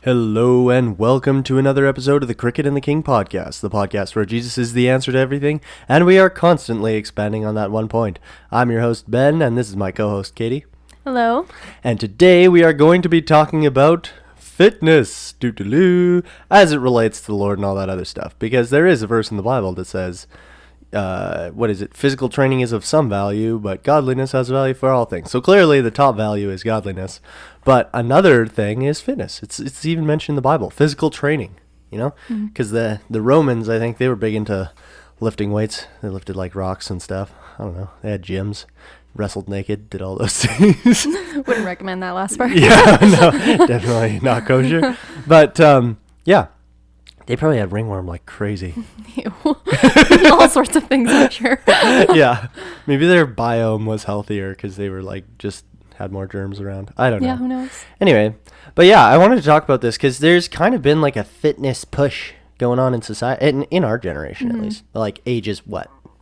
Hello and welcome to another episode of the Cricket and the King podcast, the podcast where Jesus is the answer to everything, and we are constantly expanding on that one point. I'm your host, Ben, and this is my co-host, Katie. Hello. And today we are going to be talking about fitness, as it relates to the Lord and all that other stuff, because there is a verse in the Bible that says, physical training is of some value, but godliness has value for all things. So clearly the top value is godliness. But another thing is fitness. It's even mentioned in the Bible, physical training, because the Romans, I think they were big into lifting weights. They lifted like rocks and stuff. I don't know. They had gyms, wrestled naked, did all those things. Wouldn't recommend that last part. Yeah, no, definitely not kosher. But yeah, they probably had ringworm like crazy. Ew. All sorts of things, I'm sure. Yeah, maybe their biome was healthier because they were like just had more germs around. I don't know. Yeah, who knows? Anyway, but yeah, I wanted to talk about this because there's kind of been like a fitness push going on in society, in our generation at least. Like ages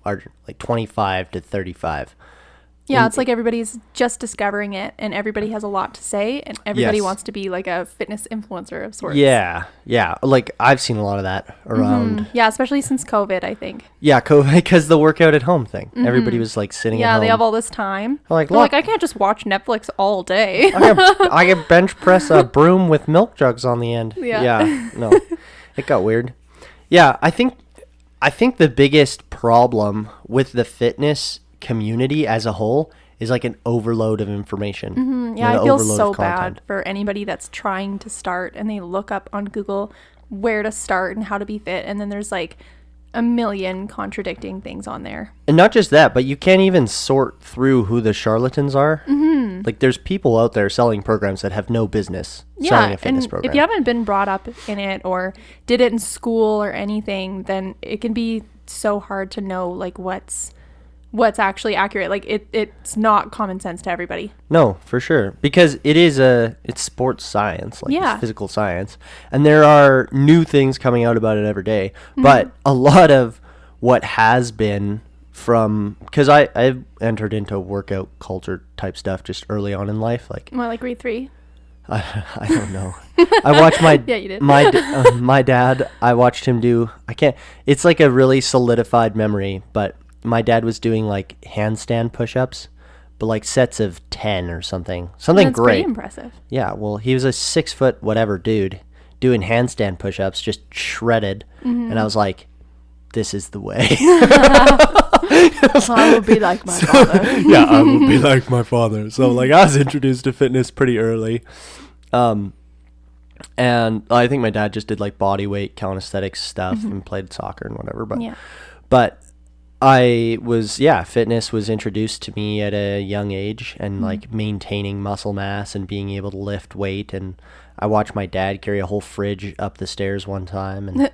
are like 25 to 35. Yeah, it's like everybody's just discovering it, and everybody has a lot to say, and everybody Yes. wants to be like a fitness influencer of sorts. Yeah. Like I've seen a lot of that around. Yeah, especially since COVID, I think. Yeah, COVID, because the workout at home thing. Everybody was like sitting at Yeah, home. they have all this time. Like, They're like, look. I can't just watch Netflix all day. I can bench press a broom with milk jugs on the end. Yeah. No, it got weird. Yeah, I think the biggest problem with the fitness community as a whole is like an overload of information. Yeah, An I feel overload so of content. bad for anybody that's trying to start and they look up on Google where to start and how to be fit, and then there's like a million contradicting things on there. And not just that, but you can't even sort through who the charlatans are. Like there's people out there selling programs that have no business selling a fitness and program. if you haven't been brought up in it or did it in school or anything, then it can be so hard to know like what's actually accurate. Like it's not common sense to everybody. No, for sure. Because it's sports science, like Yeah. it's physical science. And there are new things coming out about it every day. But a lot of what has been because I've entered into workout culture type stuff just early on in life. Like, Well, like grade 3. I don't know. I watched Yeah, you did. my dad, I watched him do, it's like a really solidified memory, but my dad was doing like handstand push-ups, but like sets of 10 or something. Something That's great. pretty impressive. Yeah, well, he was a 6 foot whatever dude doing handstand push-ups, just shredded. And I was like, this is the way. I will be like my father. Yeah, I will be like my father. So like I was introduced to fitness pretty early. And I think my dad just did like body weight calisthenics stuff and played soccer and whatever. Yeah. But fitness was introduced to me at a young age, and like maintaining muscle mass and being able to lift weight. And I watched my dad carry a whole fridge up the stairs one time, and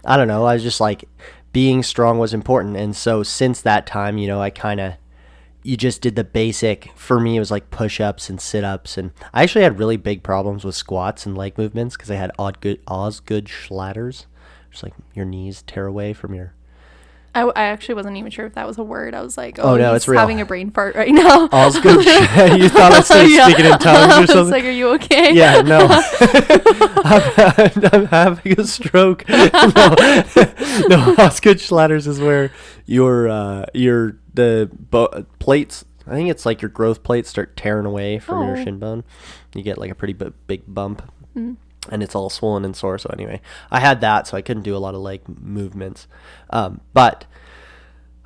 I don't know, I was just like, being strong was important. And so since that time, you just did the basic. For me, it was like push-ups and sit-ups, and I actually had really big problems with squats and leg movements because I had Osgood Schlatters. Just like your knees tear away from your... I actually wasn't even sure if that was a word. I was like, Oh, no, he's it's real. having a brain fart right now. Osgood You thought I started Yeah. speaking in tongues I or was something? like, are you okay? Yeah, no. I'm having a stroke. No, Osgood Schlatters is where plates, I think it's like your growth plates start tearing away from your Oh. shin bone. You get like a pretty big bump. And it's all swollen and sore. So anyway, I had that, so I couldn't do a lot of leg movements. But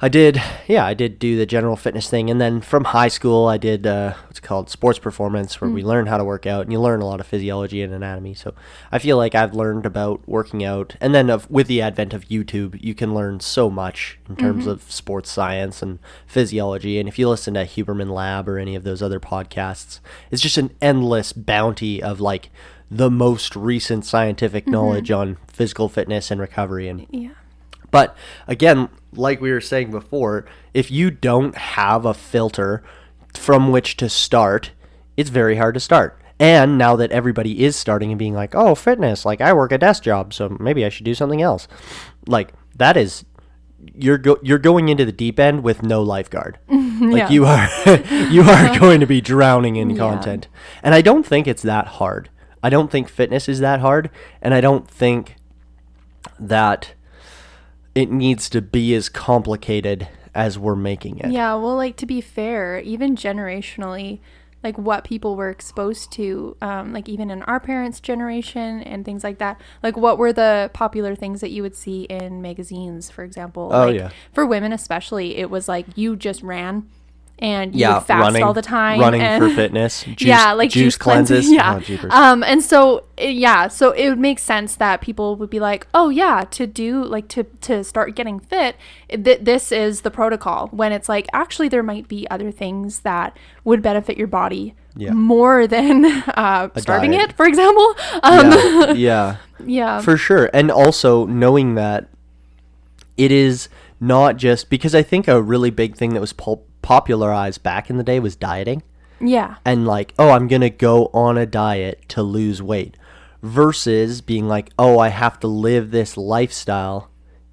I did do the general fitness thing. And then from high school, I did what's called sports performance, where we learn how to work out, and you learn a lot of physiology and anatomy. So I feel like I've learned about working out. And then with the advent of YouTube, you can learn so much in terms of sports science and physiology. And if you listen to Huberman Lab or any of those other podcasts, it's just an endless bounty of like the most recent scientific knowledge on physical fitness and recovery. And Yeah. but again, like we were saying before, if you don't have a filter from which to start, it's very hard to start. And now that everybody is starting and being like, oh, fitness, like I work a desk job, so maybe I should do something else. Like that is, you're going into the deep end with no lifeguard. Like Yeah. you are going to be drowning in content. And I don't think it's that hard. I don't think fitness is that hard, and I don't think that it needs to be as complicated as we're making it. Yeah, well, like, to be fair, even generationally, like what people were exposed to, like even in our parents' generation and things like that, like what were the popular things that you would see in magazines, for example? Oh, like, yeah. For women especially, it was like you just ran and you Yeah, would fast running all the time. running and for fitness. Juice, yeah, like juice cleanses. Yeah. Oh, jeepers. And so so it would make sense that people would be like, oh yeah, to do like to start getting fit, this is the protocol. When it's like, actually there might be other things that would benefit your body more than starving diet. it, for example. Yeah. Yeah. For sure. And also knowing that it is not just because I think a really big thing that was popularized back in the day was dieting. Yeah. And like, oh, I'm going to go on a diet to lose weight versus being like, oh, I have to live this lifestyle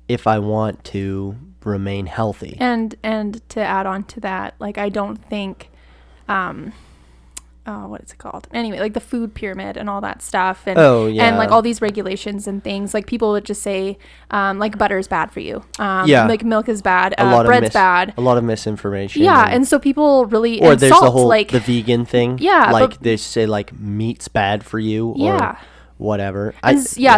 if I want to remain healthy. And to add on to that, like, I don't think what is it called? Anyway, like the food pyramid and all that stuff, and and like all these regulations and things. Like people would just say, like butter is bad for you. Like milk is bad. Bread's bad. A lot of misinformation. Yeah, and so people really or there's salt, the whole like the vegan thing. Yeah, like they say like meat's bad for you. Or whatever.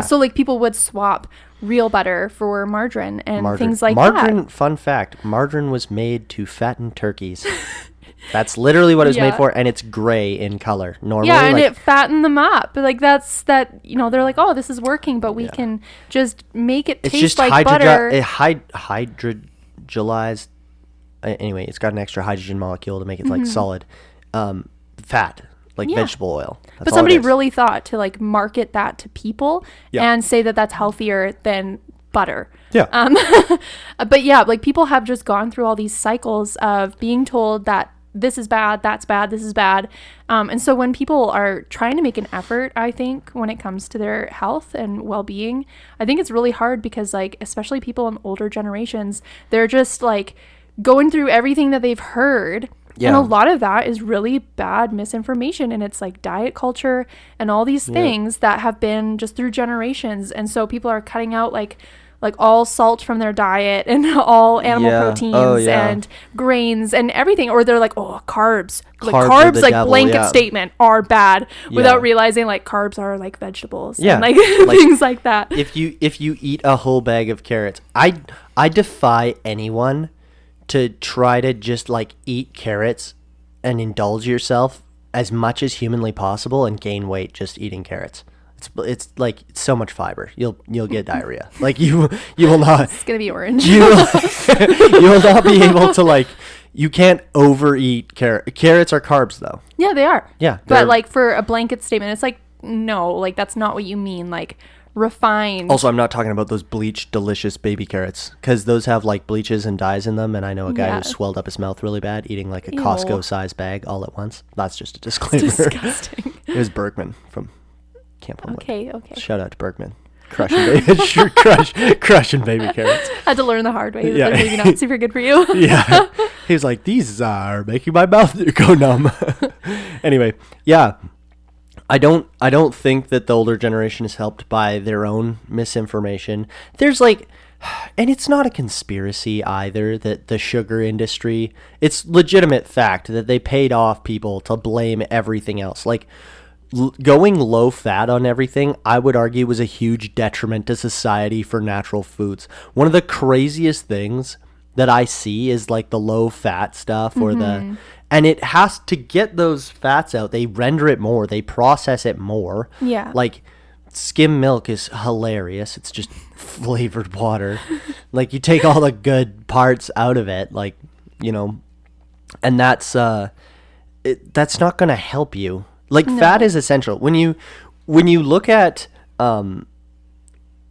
So like people would swap real butter for margarine and things like margarine, that. Fun fact: margarine was made to fatten turkeys. That's literally what it's made for, and it's gray in color. Normally, yeah, and it fattened them up. Like they're like, oh, this is working, but we can just make it taste like butter. It hydrogenized. Anyway, it's got an extra hydrogen molecule to make it like solid fat, like vegetable oil. That's but somebody really thought to like market that to people and say that that's healthier than butter. Yeah. But yeah, like people have just gone through all these cycles of being told that this is bad, that's bad, this is bad. And so when people are trying to make an effort, I think, when it comes to their health and well-being, I think it's really hard because, like, especially people in older generations, they're just, like, going through everything that they've heard. Yeah. And a lot of that is really bad misinformation. And it's, like, diet culture and all these things that have been just through generations. And so people are cutting out, like all salt from their diet and all animal proteins and grains and everything. Or they're like, oh, carbs. Like carbs like devil, blanket statement are bad without realizing like carbs are like vegetables. And, like things like that. If you eat a whole bag of carrots, I defy anyone to try to just like eat carrots and indulge yourself as much as humanly possible and gain weight just eating carrots. It's like so much fiber. You'll get diarrhea. Like you will not. It's gonna be orange. You will not be able to like. You can't overeat carrots are carbs though. Yeah, they are. Yeah, but like for a blanket statement, it's like no, like that's not what you mean. Like refined. Also, I'm not talking about those bleached, delicious baby carrots because those have like bleaches and dyes in them. And I know a guy who swelled up his mouth really bad eating like a Costco-sized bag all at once. That's just a disclaimer. It's disgusting. It was Bergman from Camp Homewood. Okay. Shout out to Bergman. Crushing baby carrots. Had to learn the hard way that they're maybe not super good for you. Yeah. He was like, these are making my mouth go numb. Anyway, yeah. I don't think that the older generation is helped by their own misinformation. There's like, and it's not a conspiracy either that the sugar industry, it's legitimate fact that they paid off people to blame everything else. Like, going low fat on everything, I would argue, was a huge detriment to society for natural foods. One of the craziest things that I see is like the low fat stuff or and it has to get those fats out. They render it more. They process it more. Yeah. Like skim milk is hilarious. It's just flavored water. Like you take all the good parts out of it, like, you know, and that's not going to help you. Like fat is essential. When you look at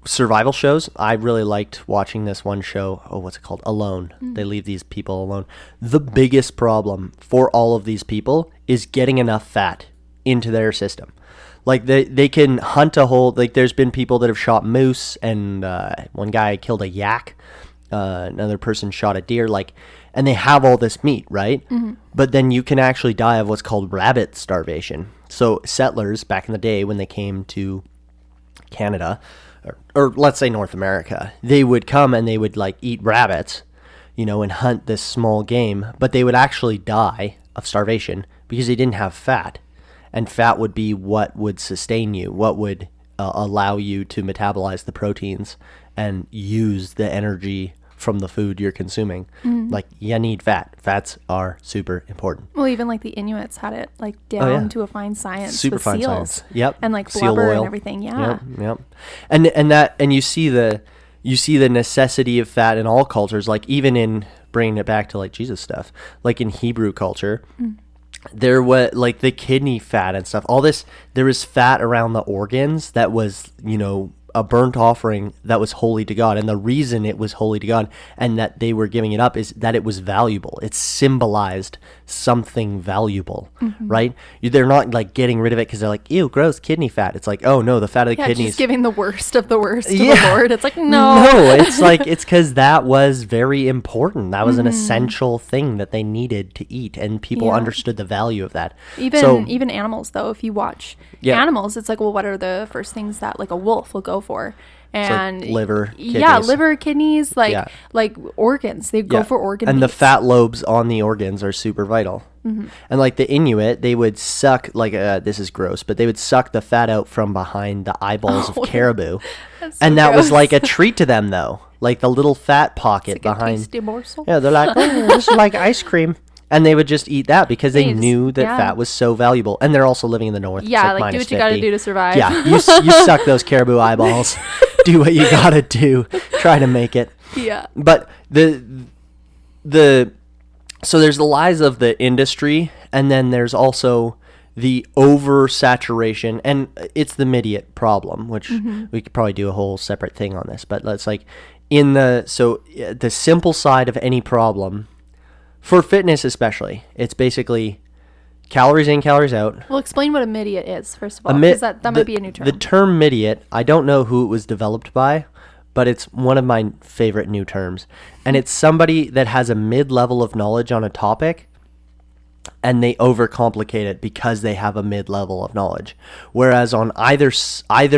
survival shows, I really liked watching this one show. Oh, what's it called? Alone. They leave these people alone. The biggest problem for all of these people is getting enough fat into their system. Like they can hunt a whole, like there's been people that have shot moose and one guy killed a yak. Another person shot a deer. Like, and they have all this meat, right? But then you can actually die of what's called rabbit starvation. So settlers back in the day when they came to Canada, or let's say North America, they would come and they would like eat rabbits, you know, and hunt this small game, but they would actually die of starvation because they didn't have fat. And fat would be what would sustain you, what would allow you to metabolize the proteins and use the energy from the food you're consuming. Like, you need fat. Fats are super important. Well, even like the Inuits had it like down to a fine science Super with fine seals. science. Yep. And like Seal blubber oil. and everything. Yeah. Yep. And you see the necessity of fat in all cultures, like even in bringing it back to like Jesus stuff, like in Hebrew culture, there was like the kidney fat and stuff, all this, there was fat around the organs that was, you know, a burnt offering that was holy to God. And the reason it was holy to God and that they were giving it up is that it was valuable. It symbolized something valuable, right? They're not like getting rid of it because they're like, ew, gross, kidney fat. It's like, oh no, the fat of the Yeah, kidneys. just giving the worst of the worst to the Lord. It's like, no. No, it's like, it's because that was very important. That was an essential thing that they needed to eat, and people Yeah. understood the value of that. Even animals, though, if you watch Yeah. animals, it's like, well, what are the first things that like a wolf will go for? And like liver, yeah, kidneys. liver, kidneys, like Yeah. like organs. They go Yeah. for organ and the meats. fat lobes on the organs are super vital. And like the Inuit, they would suck like this is gross, but they would suck the fat out from behind the eyeballs of caribou, That's so and that was gross. like a treat to them, though. Like the little fat pocket Like a behind. tasty morsel. Yeah, they're like, oh, this is like ice cream. And they would just eat that because they Yes, knew that yeah. fat was so valuable. And they're also living in the north. It's Yeah, like do minus what you gotta 50. do to survive. Yeah, you suck those caribou eyeballs. Do what you gotta do. Try to make it. Yeah. But so there's the lies of the industry, and then there's also the oversaturation, and it's the immediate problem, which we could probably do a whole separate thing on this. But let's like the simple side of any problem for fitness, especially, it's basically calories in, calories out. Well, explain what immediate is first of all, because that might be a new term. The term immediate, I don't know who it was developed by, but it's one of my favorite new terms. And it's somebody that has a mid-level of knowledge on a topic, and they overcomplicate it because they have a mid-level of knowledge. Whereas on either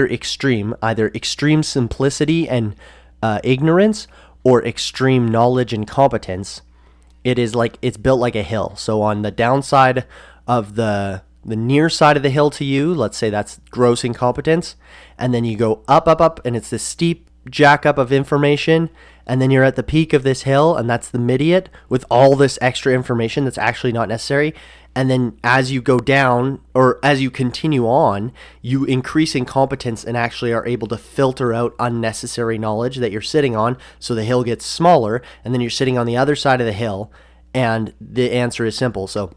extreme simplicity and ignorance, or extreme knowledge and competence, it is like it's built like a hill. So on the downside of the near side of the hill to you, let's say that's gross incompetence, and then you go up, and it's this steep jack up of information, and then you're at the peak of this hill, and that's the immediate with all this extra information that's actually not necessary. And then as you go down, or as you continue on, you increase in competence and actually are able to filter out unnecessary knowledge that you're sitting on, so the hill gets smaller, and then you're sitting on the other side of the hill, and the answer is simple. So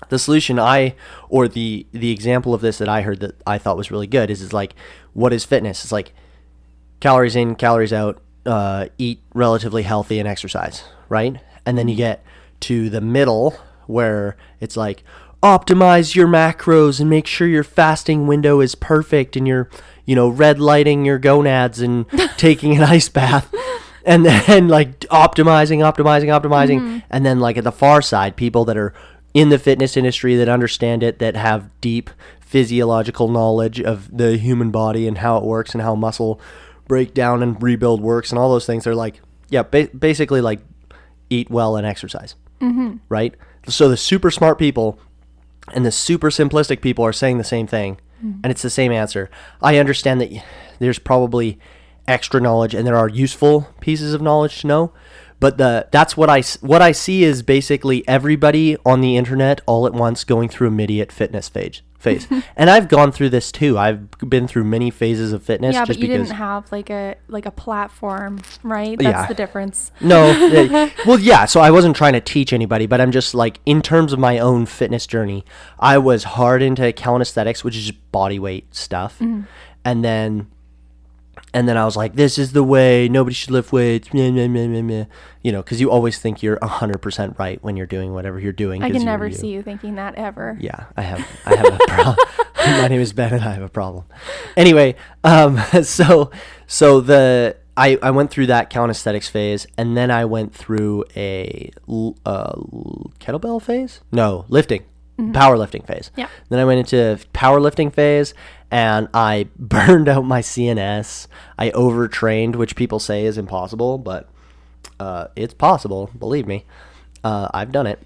the solution the example of this that I heard that I thought was really good is like, what is fitness? It's like calories in, calories out, eat relatively healthy and exercise, right? And then you get to the middle where it's like, optimize your macros and make sure your fasting window is perfect, and you're, red lighting your gonads and taking an ice bath. And then like optimizing. And then like at the far side, people that are in the fitness industry that understand it, that have deep physiological knowledge of the human body and how it works and how muscle breakdown and rebuild works and all those things. They're like, yeah, basically like eat well and exercise, right? So the super smart people and the super simplistic people are saying the same thing, and it's the same answer. I understand that there's probably extra knowledge and there are useful pieces of knowledge to know, but that's what I see is basically everybody on the internet all at once going through immediate fitness phase. And I've gone through this too. I've been through many phases of fitness. Yeah, just but you because, didn't have like a platform, right? That's Yeah. the difference. No, well, yeah. So I wasn't trying to teach anybody, but I'm just like, in terms of my own fitness journey, I was hard into calisthenics, which is just body weight stuff, and then I was like, this is the way. Nobody should lift weights, because you always think you're 100% right when you're doing whatever you're doing. I 'cause can you're never you. see you thinking that ever. Yeah, I have a problem. My name is Ben, and I have a problem. Anyway, so I went through that calisthenics phase, and then I went through a kettlebell phase. No, lifting, powerlifting phase. Yeah. Then I went into powerlifting phase, and I burned out my CNS. I overtrained, which people say is impossible, but it's possible. Believe me, I've done it.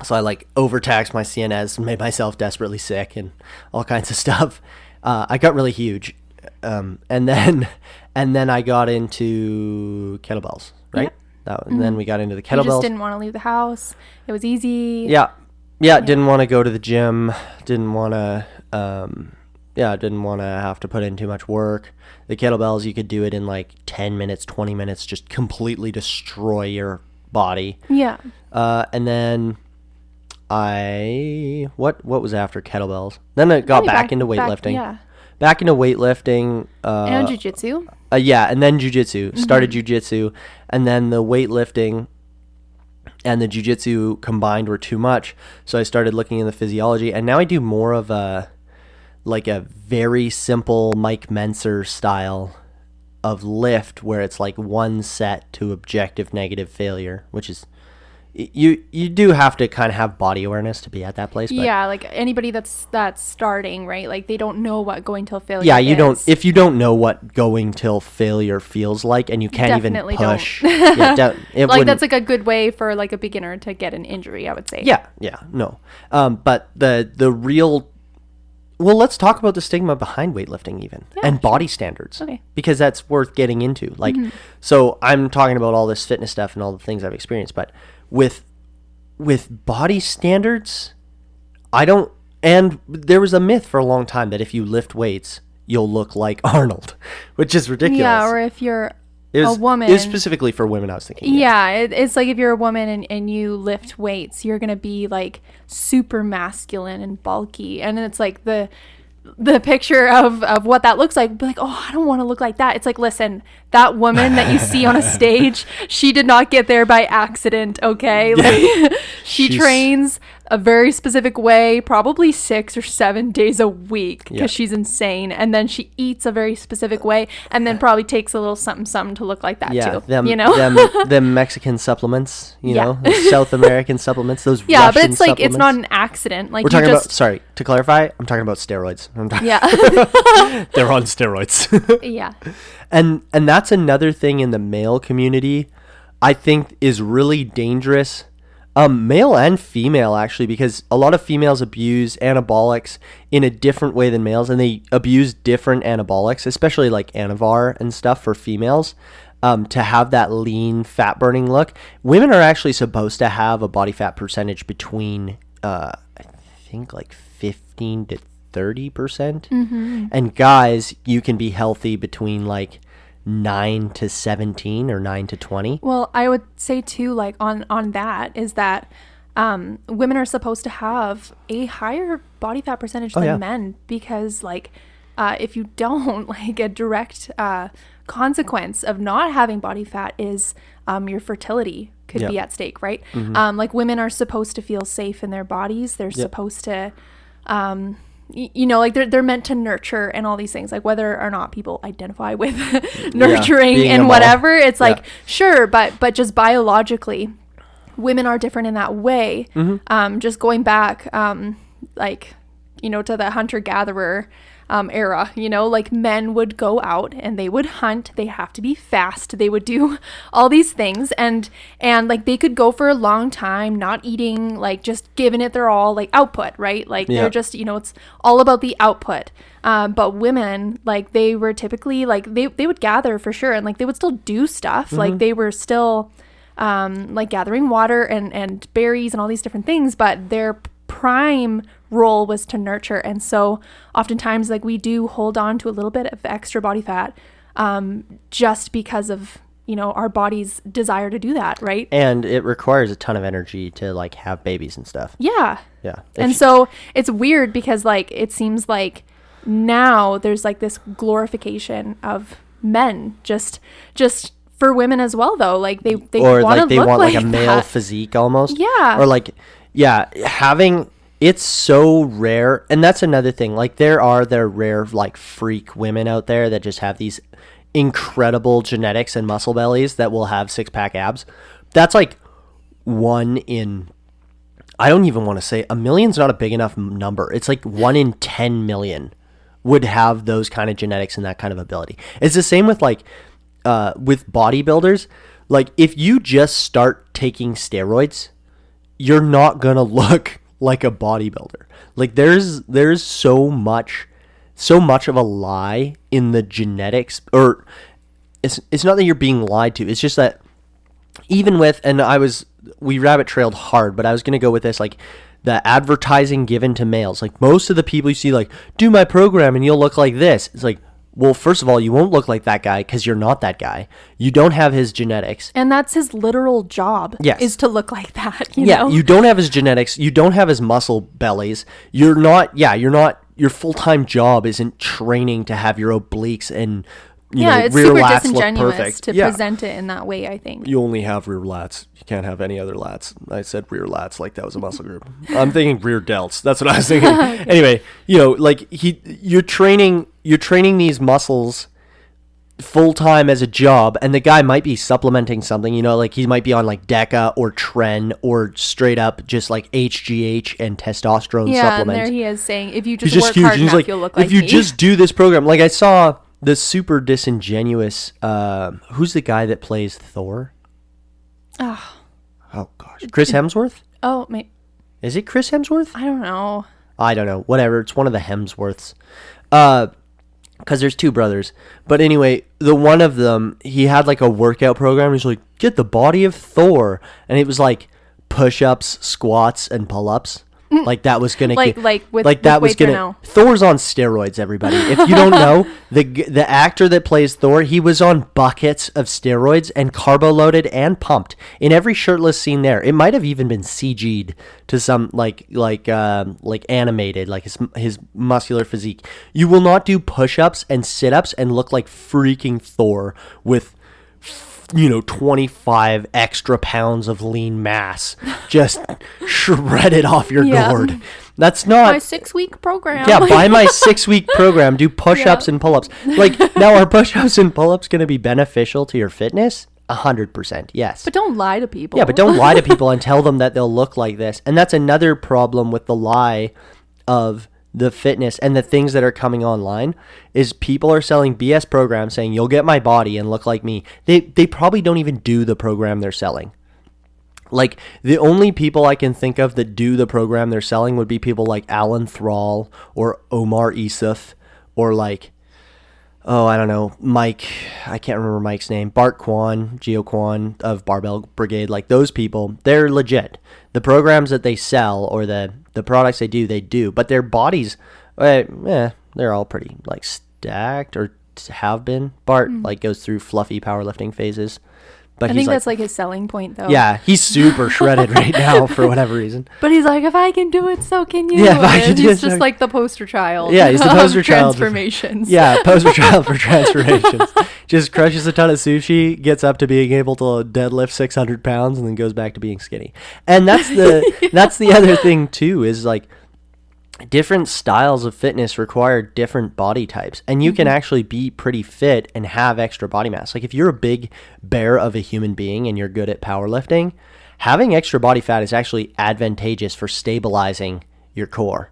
So I like overtaxed my CNS, made myself desperately sick, and all kinds of stuff. I got really huge, and then I got into kettlebells, right? And then we got into the kettlebells. You just didn't want to leave the house. It was easy. Yeah. Didn't want to go to the gym. Didn't want to. Didn't want to have to put in too much work. The kettlebells, you could do it in like 10 minutes, 20 minutes, just completely destroy your body. Yeah. And then what was after kettlebells? Then I got back into weightlifting. Back into weightlifting. And jiu-jitsu. And then jiu-jitsu. Started jiu-jitsu, and then the weightlifting and the jiu-jitsu combined were too much. So I started looking in the physiology, and now I do more of a very simple Mike Menser style of lift, where it's like one set to objective negative failure, which is you do have to kind of have body awareness to be at that place. But yeah, like anybody that's starting, right? Like they don't know what going till failure you don't. If you don't know what going till failure feels like, and you can't Definitely even push, that's like a good way for like a beginner to get an injury, I would say. No. But the real. Well, let's talk about the stigma behind weightlifting even, and body standards, because that's worth getting into. Like, so I'm talking about all this fitness stuff and all the things I've experienced, but with body standards, and there was a myth for a long time that if you lift weights, you'll look like Arnold, which is ridiculous. Yeah, or if you're a woman. It was specifically for women, I was thinking. Yeah, it's like if you're a woman and you lift weights, you're going to be like super masculine and bulky. And it's like the picture of what that looks like, be like, oh, I don't want to look like that. It's like, listen, that woman that you see on a stage, she did not get there by accident, okay? Like, she's trains a very specific way, probably 6 or 7 days a week, because she's insane. And then she eats a very specific way, and then probably takes a little something to look like that too. Them Mexican supplements, you know, the South American supplements, those Russian but it's like, it's not an accident. Like, we're talking about, sorry, to clarify, I'm talking about steroids. They're on steroids. Yeah. And that's another thing in the male community I think is really dangerous. Male and female, actually, because a lot of females abuse anabolics in a different way than males, and they abuse different anabolics, especially like Anavar and stuff for females, to have that lean, fat-burning look. Women are actually supposed to have a body fat percentage between, I think, like 15 to 30%. And guys, you can be healthy between like 9 to 17 or 9 to 20. Well, I would say too, like on that is that women are supposed to have a higher body fat percentage than men, because like if you don't, like a direct consequence of not having body fat is your fertility could be at stake, right? Like women are supposed to feel safe in their bodies. They're supposed to like they're meant to nurture and all these things, like whether or not people identify with nurturing and whatever, it's like, sure, but just biologically women are different in that way. Just going back like, to the hunter-gatherer era, like men would go out and they would hunt, they have to be fast, they would do all these things, and like they could go for a long time not eating, like just giving it their all, like output, right? Like they're just, it's all about the output. But women, like they were typically like they would gather for sure, and like they would still do stuff, like they were still like gathering water and berries and all these different things, but their prime role was to nurture. And so oftentimes, like, we do hold on to a little bit of extra body fat just because of our body's desire to do that, right? And it requires a ton of energy to like have babies and stuff. And so it's weird because like it seems like now there's like this glorification of men just for women as well, though. Like they or want like they want like a male that. physique almost. Or like having, it's so rare. And that's another thing, like there are rare like freak women out there that just have these incredible genetics and muscle bellies that will have 6-pack abs. That's like 1 in, I don't even want to say, a million's not a big enough number. It's like 1 in 10 million would have those kind of genetics and that kind of ability. It's the same with like with bodybuilders. Like if you just start taking steroids, you're not gonna look like a bodybuilder. Like there's so much of a lie in the genetics, or it's not that you're being lied to. It's just that even with, and we rabbit trailed hard, but I was gonna go with this, like the advertising given to males. Like most of the people you see, like, do my program and you'll look like this. It's like, well, first of all, you won't look like that guy because you're not that guy. You don't have his genetics. And that's his literal job. Yes. Is to look like that. You know? You don't have his genetics. You don't have his muscle bellies. You're not, your full-time job isn't training to have your obliques and it's rear super lats look disingenuous perfect. to present it in that way, I think. You only have rear lats. You can't have any other lats. I said rear lats like that was a muscle group. I'm thinking rear delts. That's what I was thinking. Okay. Anyway, like you're training these muscles full time as a job, and the guy might be supplementing something, like he might be on like DECA or Tren or straight up just like HGH and testosterone supplements. Yeah, and there he is saying, if you just he's work huge. hard enough, like, you'll look like if you me. just do this program. Like I saw the super disingenuous, who's the guy that plays Thor? Oh gosh. Chris Hemsworth? Oh, is it Chris Hemsworth? I don't know. I don't know. Whatever. It's one of the Hemsworths. Because there's 2 brothers. But anyway, the one of them, he had like a workout program. He's like, get the body of Thor. And it was like push-ups, squats, and pull-ups. Like that was gonna Thor's on steroids, everybody. If you don't know, the actor that plays Thor, he was on buckets of steroids and carbo loaded and pumped in every shirtless scene there. It might have even been CG'd to some like animated, like his muscular physique. You will not do push-ups and sit-ups and look like freaking Thor with 25 extra pounds of lean mass just shredded off your gourd. That's not my 6-week program. Yeah, buy my 6-week program. Do push-ups and pull-ups. Like, now are push-ups and pull-ups going to be beneficial to your fitness? 100%, yes. But don't lie to people. Yeah, but don't lie to people and tell them that they'll look like this. And that's another problem with the lie of the fitness and the things that are coming online is people are selling BS programs saying you'll get my body and look like me. They probably don't even do the program they're selling. Like the only people I can think of that do the program they're selling would be people like Alan Thrall or Omar Isuf or like, I don't know, Mike, I can't remember Mike's name, Bart Kwan, Geo Kwan of Barbell Brigade. Like those people, they're legit. The programs that they sell or the products they do, but their bodies, they're all pretty like stacked or have been. Bart like goes through fluffy powerlifting phases, but I think that's like his selling point though. Yeah, he's super shredded right now for whatever reason. But he's like, if I can do it, so can you. Yeah, if I can do it, he's just like the poster child. Yeah, he's the poster child. Transformations. Yeah, poster child for transformations. Just crushes a ton of sushi, gets up to being able to deadlift 600 pounds, and then goes back to being skinny. And that's the other thing too, is like different styles of fitness require different body types, and you can actually be pretty fit and have extra body mass. Like if you're a big bear of a human being and you're good at powerlifting, having extra body fat is actually advantageous for stabilizing your core.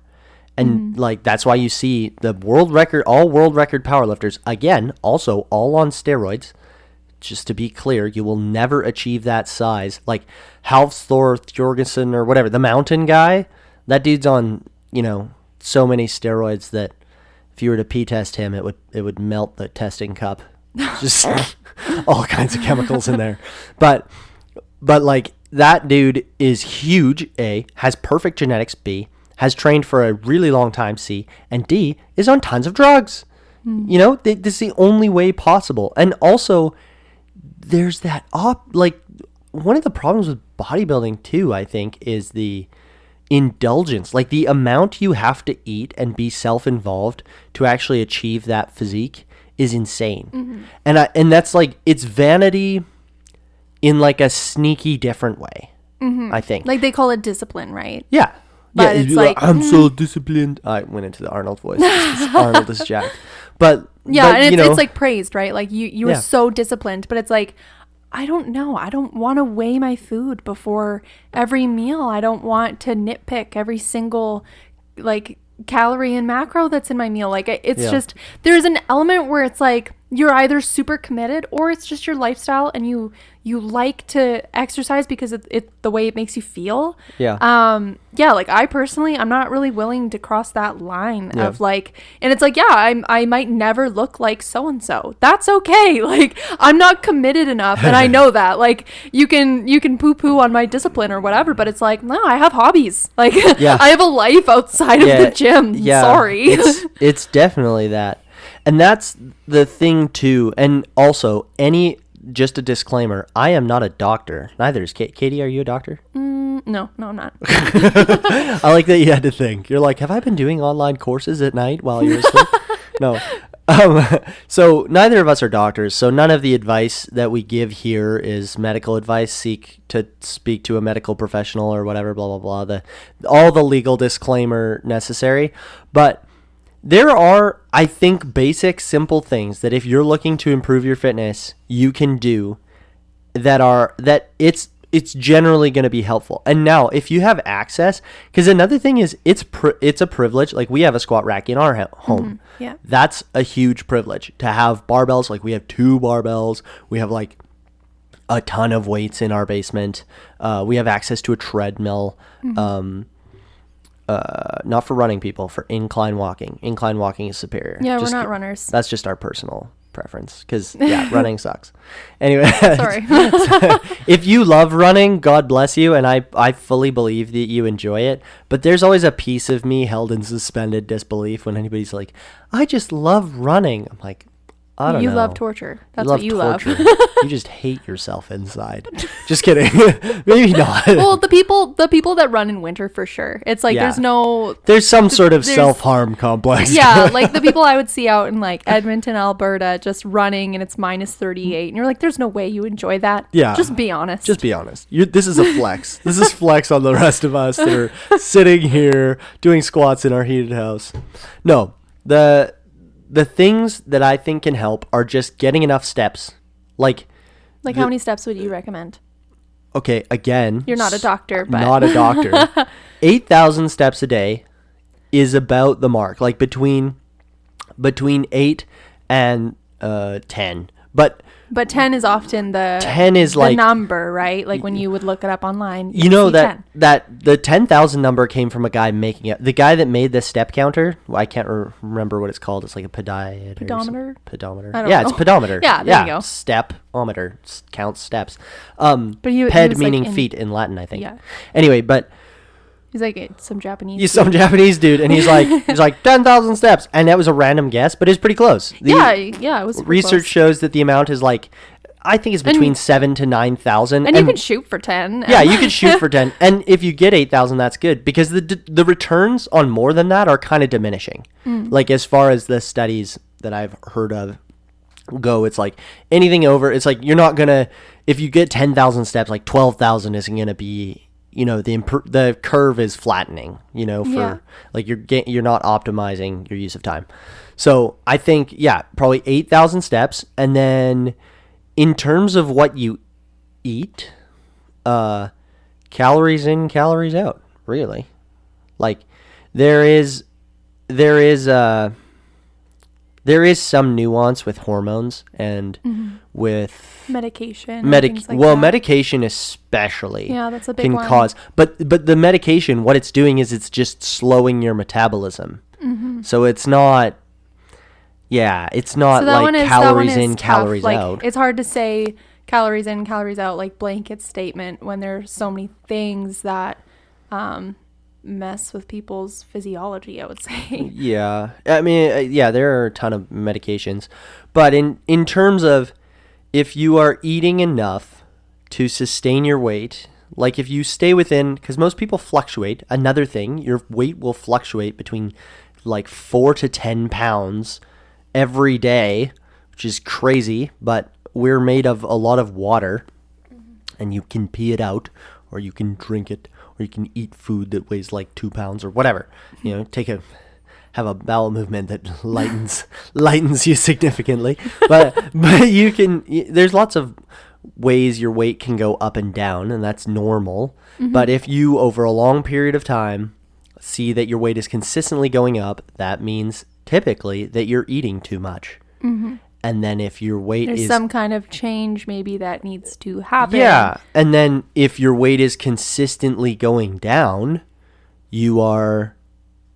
And like that's why you see the all world record powerlifters, again, also all on steroids. Just to be clear, you will never achieve that size. Like Hafthor Jorgensen or whatever, the mountain guy, that dude's on, so many steroids that if you were to pee test him, it would melt the testing cup. Just all kinds of chemicals in there. But like that dude is huge, A, has perfect genetics, B, has trained for a really long time, C, and D, is on tons of drugs. This is the only way possible. And also, there's that one of the problems with bodybuilding too, I think, is the indulgence. Like the amount you have to eat and be self-involved to actually achieve that physique is insane. And that's like, it's vanity in like a sneaky different way, I think. Like they call it discipline, right? Yeah. But it's like, I'm so disciplined. I went into the Arnold voice. Arnold is jacked. But Yeah, but, and you know, it's like praised, right? Like you were Yeah. so disciplined, but it's like, I don't know. I don't want to weigh my food before every meal. I don't want to nitpick every single like calorie and macro that's in my meal. Like it's Yeah. just, there's an element where it's like you're either super committed or it's just your lifestyle and you like to exercise because it the way it makes you feel. Yeah. Yeah, like I personally, I'm not really willing to cross that line Yeah. of like, and it's like, yeah, I might never look like so and so. That's okay. Like I'm not committed enough, and I know that. Like you can poo poo on my discipline or whatever, but it's like, no, I have hobbies. Like Yeah. I have a life outside of the gym. Yeah, Sorry. it's definitely that. And that's the thing too. And also, just a disclaimer, I am not a doctor. Neither is Katie. Are you a doctor? No, I'm not. I like that you had to think. You're like, have I been doing online courses at night while you're asleep? No. So neither of us are doctors. So none of the advice that we give here is medical advice. Seek to speak to a medical professional or whatever, blah, blah, blah. All the legal disclaimer necessary. But there are, I think, basic, simple things that if you're looking to improve your fitness, you can do that it's generally going to be helpful. And now, if you have access, because another thing is it's a privilege. Like we have a squat rack in our home. Yeah. That's a huge privilege to have barbells. Like we have 2 barbells. We have like a ton of weights in our basement. We have access to a treadmill. Not for running people, for incline walking. Incline walking is superior. Yeah, we're not runners. That's just our personal preference because, yeah, running sucks. Anyway. Sorry. If you love running, God bless you, and I fully believe that you enjoy it. But there's always a piece of me held in suspended disbelief when anybody's like, I just love running. I'm like, I don't know. You love torture. That's what you love. You just hate yourself inside. Just kidding. Maybe not. Well, the people that run in winter for sure. It's like Yeah. there's some sort of there's- self-harm complex. yeah, like the people I would see out in like Edmonton, Alberta, just running and it's minus 38, and you're like, there's no way you enjoy that. Yeah. Just be honest. Just be honest. This is a flex. This is flex on the rest of us that are sitting here doing squats in our heated house. No, the things that I think can help are just getting enough steps. Like how many steps would you recommend? okay, again, You're not a doctor, but not a doctor. 8,000 steps a day is about the mark. Like between 8 and 10. But 10 is often the 10 is the like number, right? Like when you would look it up online. you know see that 10. that the 10,000 number came from a guy making it. The guy that made the step counter, I can't remember what it's called. It's like a Pedometer? Pedometer. I don't Yeah, know. it's pedometer. Yeah, there you go. Stepometer counts steps. But he Ped was, like, meaning in- feet in Latin, I think. Yeah. Anyway, but He's like some Japanese. he's some Japanese dude, and he's like 10,000 steps, and that was a random guess, but it's pretty close. Yeah, it was super Research close. shows that the amount is like, I think it's between 7 to 9,000. And you can shoot for 10. Yeah, you can shoot for 10. And if you get 8,000, that's good because the returns on more than that are kind of diminishing. Like as far as the studies that I've heard of go, it's like anything over, it's like you're not going to, if you get 10,000 steps, like 12,000 isn't going to be, the curve is flattening, for Yeah. like you're not optimizing your use of time. So I think, yeah, probably 8,000 steps. And then in terms of what you eat, calories in, calories out, really. Like there is some nuance with hormones and with medication. and things like that. medication especially. Yeah, that's a big can one. cause, but the medication, what it's doing is it's just slowing your metabolism. So it's not. Yeah, it's not So that one like is, calories that one is in, tough. calories like, out. It's hard to say calories in, calories out, like blanket statement when there's so many things that mess with people's physiology, I would say. Yeah, I mean, yeah, there are a ton of medications, but in terms of if you are eating enough to sustain your weight, like if you stay within, because most people fluctuate. Another thing, your weight will fluctuate between like 4 to 10 pounds every day, which is crazy, but we're made of a lot of water, and you can pee it out, or you can drink it, or you can eat food that weighs like 2 pounds or whatever. have a bowel movement that lightens you significantly. But you can. There's lots of ways your weight can go up and down, and that's normal. But if you over a long period of time see that your weight is consistently going up, that means typically that you're eating too much. And then if your weight There's is some kind of change maybe that needs to happen. Yeah. And then if your weight is consistently going down, you are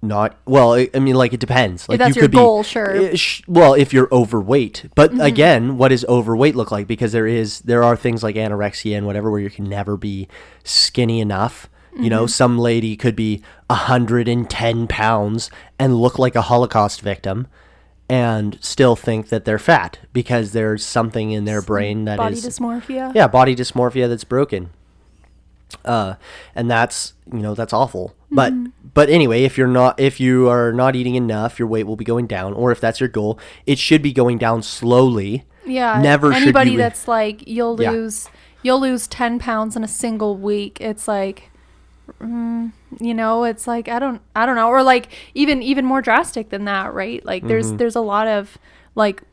not, well, I mean, like, it depends. Like, If that's you your could goal, sure. Well, if you're overweight. But again, what does overweight look like? Because there are things like anorexia and whatever where you can never be skinny enough. You know, some lady could be 110 pounds and look like a Holocaust victim and still think that they're fat because there's something in their brain that Body is dysmorphia. yeah, body dysmorphia that's broken. And that's, that's awful. But anyway, if you are not eating enough, your weight will be going down. Or if that's your goal, it should be going down slowly. Yeah. Never should anybody you- that's like you'll Yeah. lose 10 pounds in a single week. It's like it's like I don't know, or like even more drastic than that, right? Like there's a lot of like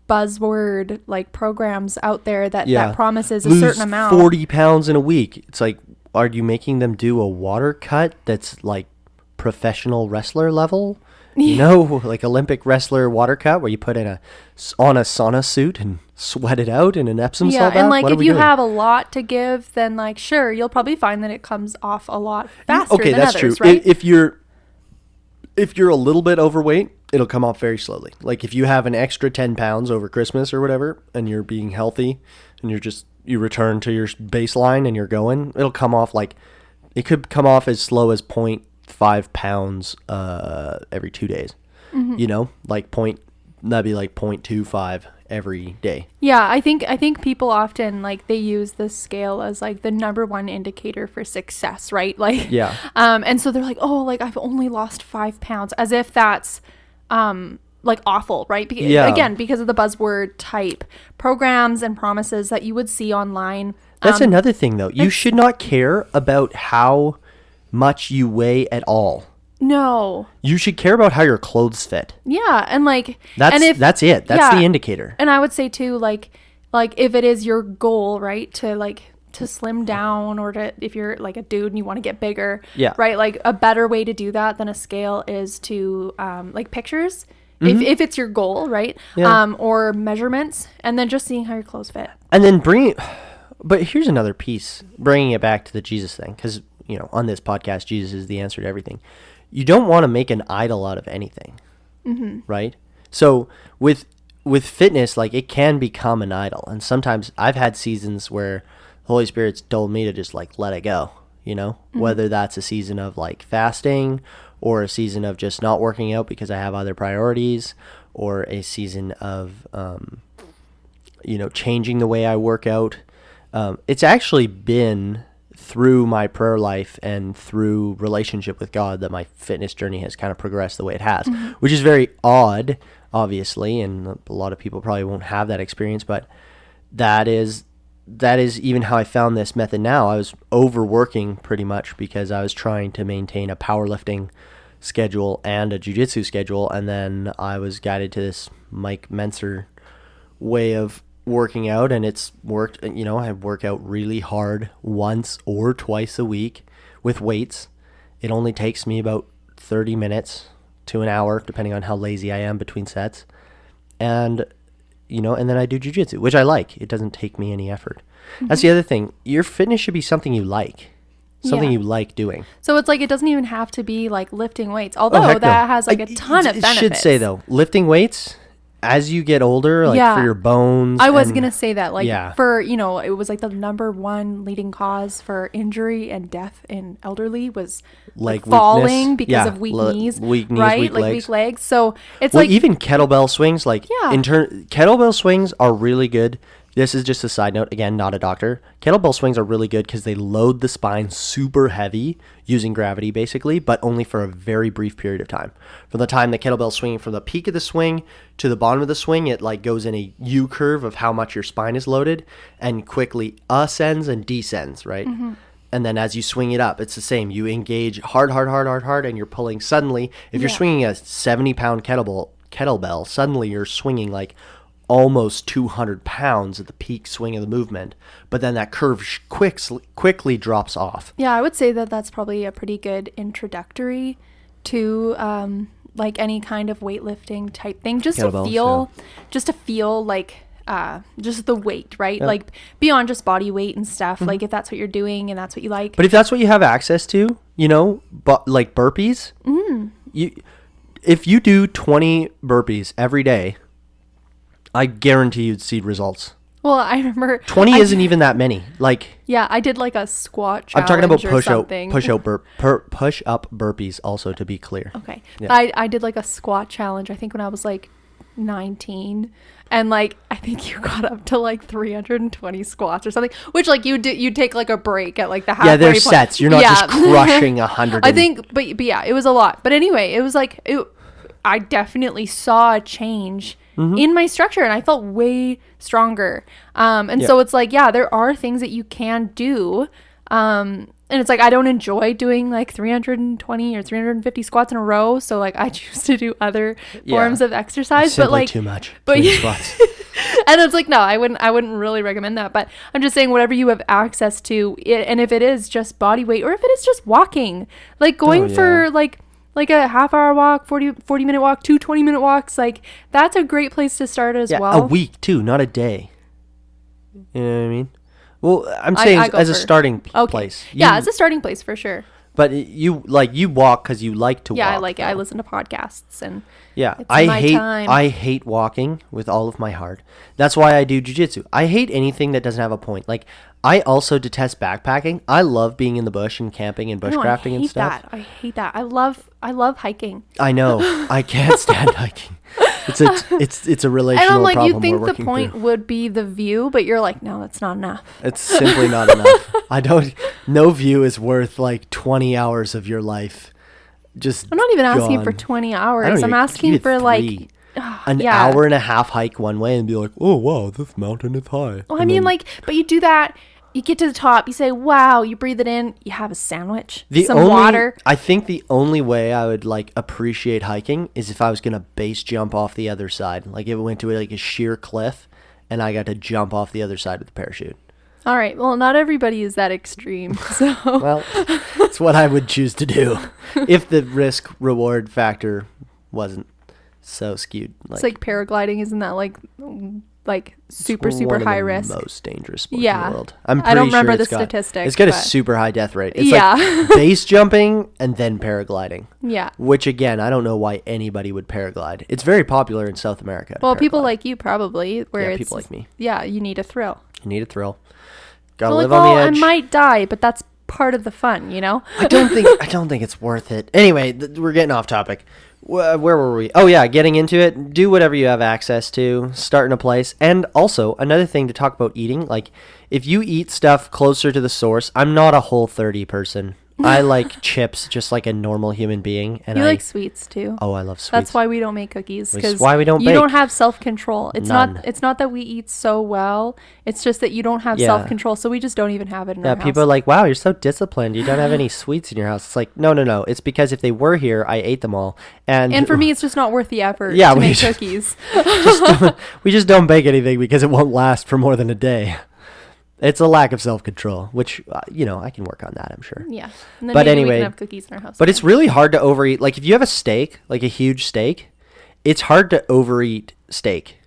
buzzword like programs out there that promises a Lose certain amount. 40 pounds in a week. It's like, are you making them do a water cut that's like professional wrestler level? Like Olympic wrestler water cut where you put on a sauna suit and sweat it out in an Epsom salt bath? And like What are if we you doing? have a lot to give, then like sure, you'll probably find that it comes off a lot faster Okay, than that's others, true. right? If you're a little bit overweight, it'll come off very slowly. Like if you have an extra 10 pounds over Christmas or whatever, and you're being healthy, and you return to your baseline and you're going, it'll come off it could come off as slow as 0.5 pounds every 2 days. That'd be like 0.25 every day. Yeah, I think people often like they use this scale as like the number one indicator for success, right? Like Yeah. And so they're like, oh, like I've only lost 5 pounds, as if that's like awful, right? Again, because of the buzzword type programs and promises that you would see online. That's another thing though. You should not care about how much you weigh at all. No. You should care about how your clothes fit. Yeah, and like That's and if, it. That's yeah, the indicator. And I would say too, like if it is your goal, right, to slim down, or if you're like a dude and you want to get bigger, Yeah. right, like a better way to do that than a scale is to like pictures, if it's your goal, right, Yeah. or measurements, and then just seeing how your clothes fit. And then but here's another piece, bringing it back to the Jesus thing, because, on this podcast, Jesus is the answer to everything. You don't want to make an idol out of anything, right? So with fitness, like it can become an idol. And sometimes I've had seasons where the Holy Spirit's told me to just like let it go, whether that's a season of like fasting or a season of just not working out because I have other priorities, or a season of, changing the way I work out. It's actually been through my prayer life and through relationship with God that my fitness journey has kind of progressed the way it has, which is very odd, obviously, and a lot of people probably won't have that experience, but that is even how I found this method now. I was overworking pretty much because I was trying to maintain a powerlifting schedule and a jiu-jitsu schedule, and then I was guided to this Mike Mentzer way of working out, and it's worked. I work out really hard once or twice a week with weights. It only takes me about 30 minutes to an hour, depending on how lazy I am between sets. And, and then I do jiu-jitsu, which I like. It doesn't take me any effort. That's the other thing. Your fitness should be something you like. Something you like doing. So it's like it doesn't even have to be like lifting weights, although heck no. that has like a ton of benefits. It should say though, lifting weights, as you get older, like for your bones. I was going to say that, like for, it was like the number one leading cause for injury and death in elderly was like falling because of weak knees, right? Weak like legs. weak legs. So it's well, like even kettlebell swings, like kettlebell swings are really good. This is just a side note. Again, not a doctor. Kettlebell swings are really good because they load the spine super heavy using gravity, basically, but only for a very brief period of time. From the time the kettlebell swinging from the peak of the swing to the bottom of the swing, it like goes in a U curve of how much your spine is loaded and quickly ascends and descends, right? and then as you swing it up, it's the same. You engage hard, and you're pulling. Suddenly, if you're Yeah. swinging a 70-pound kettlebell, suddenly you're swinging like almost 200 pounds at the peak swing of the movement, but then that curve quickly drops off. Yeah, I would say that that's probably a pretty good introductory to like any kind of weightlifting type thing, just to feel like just the weight, right? Yeah. Like beyond just body weight and stuff. Like if that's what you're doing and that's what you like. But if that's what you have access to, but like burpees, if you do 20 burpees every day, I guarantee you'd see results. Well, I remember 20 isn't even that many. Like, yeah, I did like a squat I'm challenge. talking about push push-up burpees also, to be clear. Okay. Yeah. I did like a squat challenge, I think when I was like 19, and like I think you got up to like 320 squats or something, which like you take like a break at like the halfway Yeah, they're point. sets. You're not just crushing 100. I think, but yeah, it was a lot. But anyway, it was like I definitely saw a change in my structure, and I felt way stronger. So it's like, yeah, there are things that you can do. And it's like, I don't enjoy doing like 320 or 350 squats in a row. So like I choose to do other forms of exercise, but like too much. but Too many squats. and it's like, no, I wouldn't really recommend that. But I'm just saying, whatever you have access to, and if it is just body weight, or if it is just walking, like going for like a half-hour walk, 40-minute walk, 2 20-minute walks, like that's a great place to start as well. A week too, not a day. You know what I mean? Well, I'm saying as a starting place. As a starting place for sure. But you walk because you like to walk. Yeah, I like it. I listen to podcasts and it's I my time. I hate walking with all of my heart. That's why I do jiu-jitsu. I hate anything that doesn't have a point. Like, I also detest backpacking. I love being in the bush and camping and bushcrafting and stuff. I hate that. I love hiking. I know. I can't stand hiking. It's a relational and I'm like, problem you think we're the working point through. would be the view, but you're like, no, that's not enough. It's simply not enough. No view is worth like 20 hours of your life. Just I'm not even asking gone. for 20 hours. I'm asking for like an hour and a half hike one way and be like, oh wow, this mountain is high. Well, I mean, like, but you do that. You get to the top, you say, wow, you breathe it in, you have a sandwich, some water. I think the only way I would like appreciate hiking is if I was going to base jump off the other side. Like if it went to like a sheer cliff and I got to jump off the other side with the parachute. All right. Well, not everybody is that extreme. So Well, it's what I would choose to do if the risk reward factor wasn't so skewed. It's like paragliding, isn't that like super high risk? Most dangerous sport in the world. I don't remember the statistics. It's got a super high death rate. It's Yeah. like base jumping and then paragliding. Yeah. Which again, I don't know why anybody would paraglide. It's very popular in South America. Well, people like you probably, where it's people like me. Yeah, you need a thrill. You need a thrill. Gotta Well, live like, on the edge. I might die, but that's part of the fun, you know? I don't think it's worth it. Anyway, we're getting off topic. Where were we? Oh yeah, getting into it. Do whatever you have access to. Start in a place. And also, another thing to talk about eating, like if you eat stuff closer to the source, I'm not a Whole30 person. I like chips just like a normal human being. And You like sweets too. Oh, I love sweets. That's why we don't make cookies, because why we don't you bake. don't have self-control. It's None. not that we eat so well. It's just that you don't have self-control, so we just don't even have it in our house. People are like, wow, you're so disciplined. You don't have any sweets in your house. It's like, no. It's because if they were here, I ate them all. And for me, it's just not worth the effort to make cookies. We just don't bake anything because it won't last for more than a day. It's a lack of self-control, which, I can work on that, I'm sure. Yeah. And then But maybe we anyway, can have cookies in our house. But it's really hard to overeat. Like, if you have a steak, like a huge steak, it's hard to overeat steak,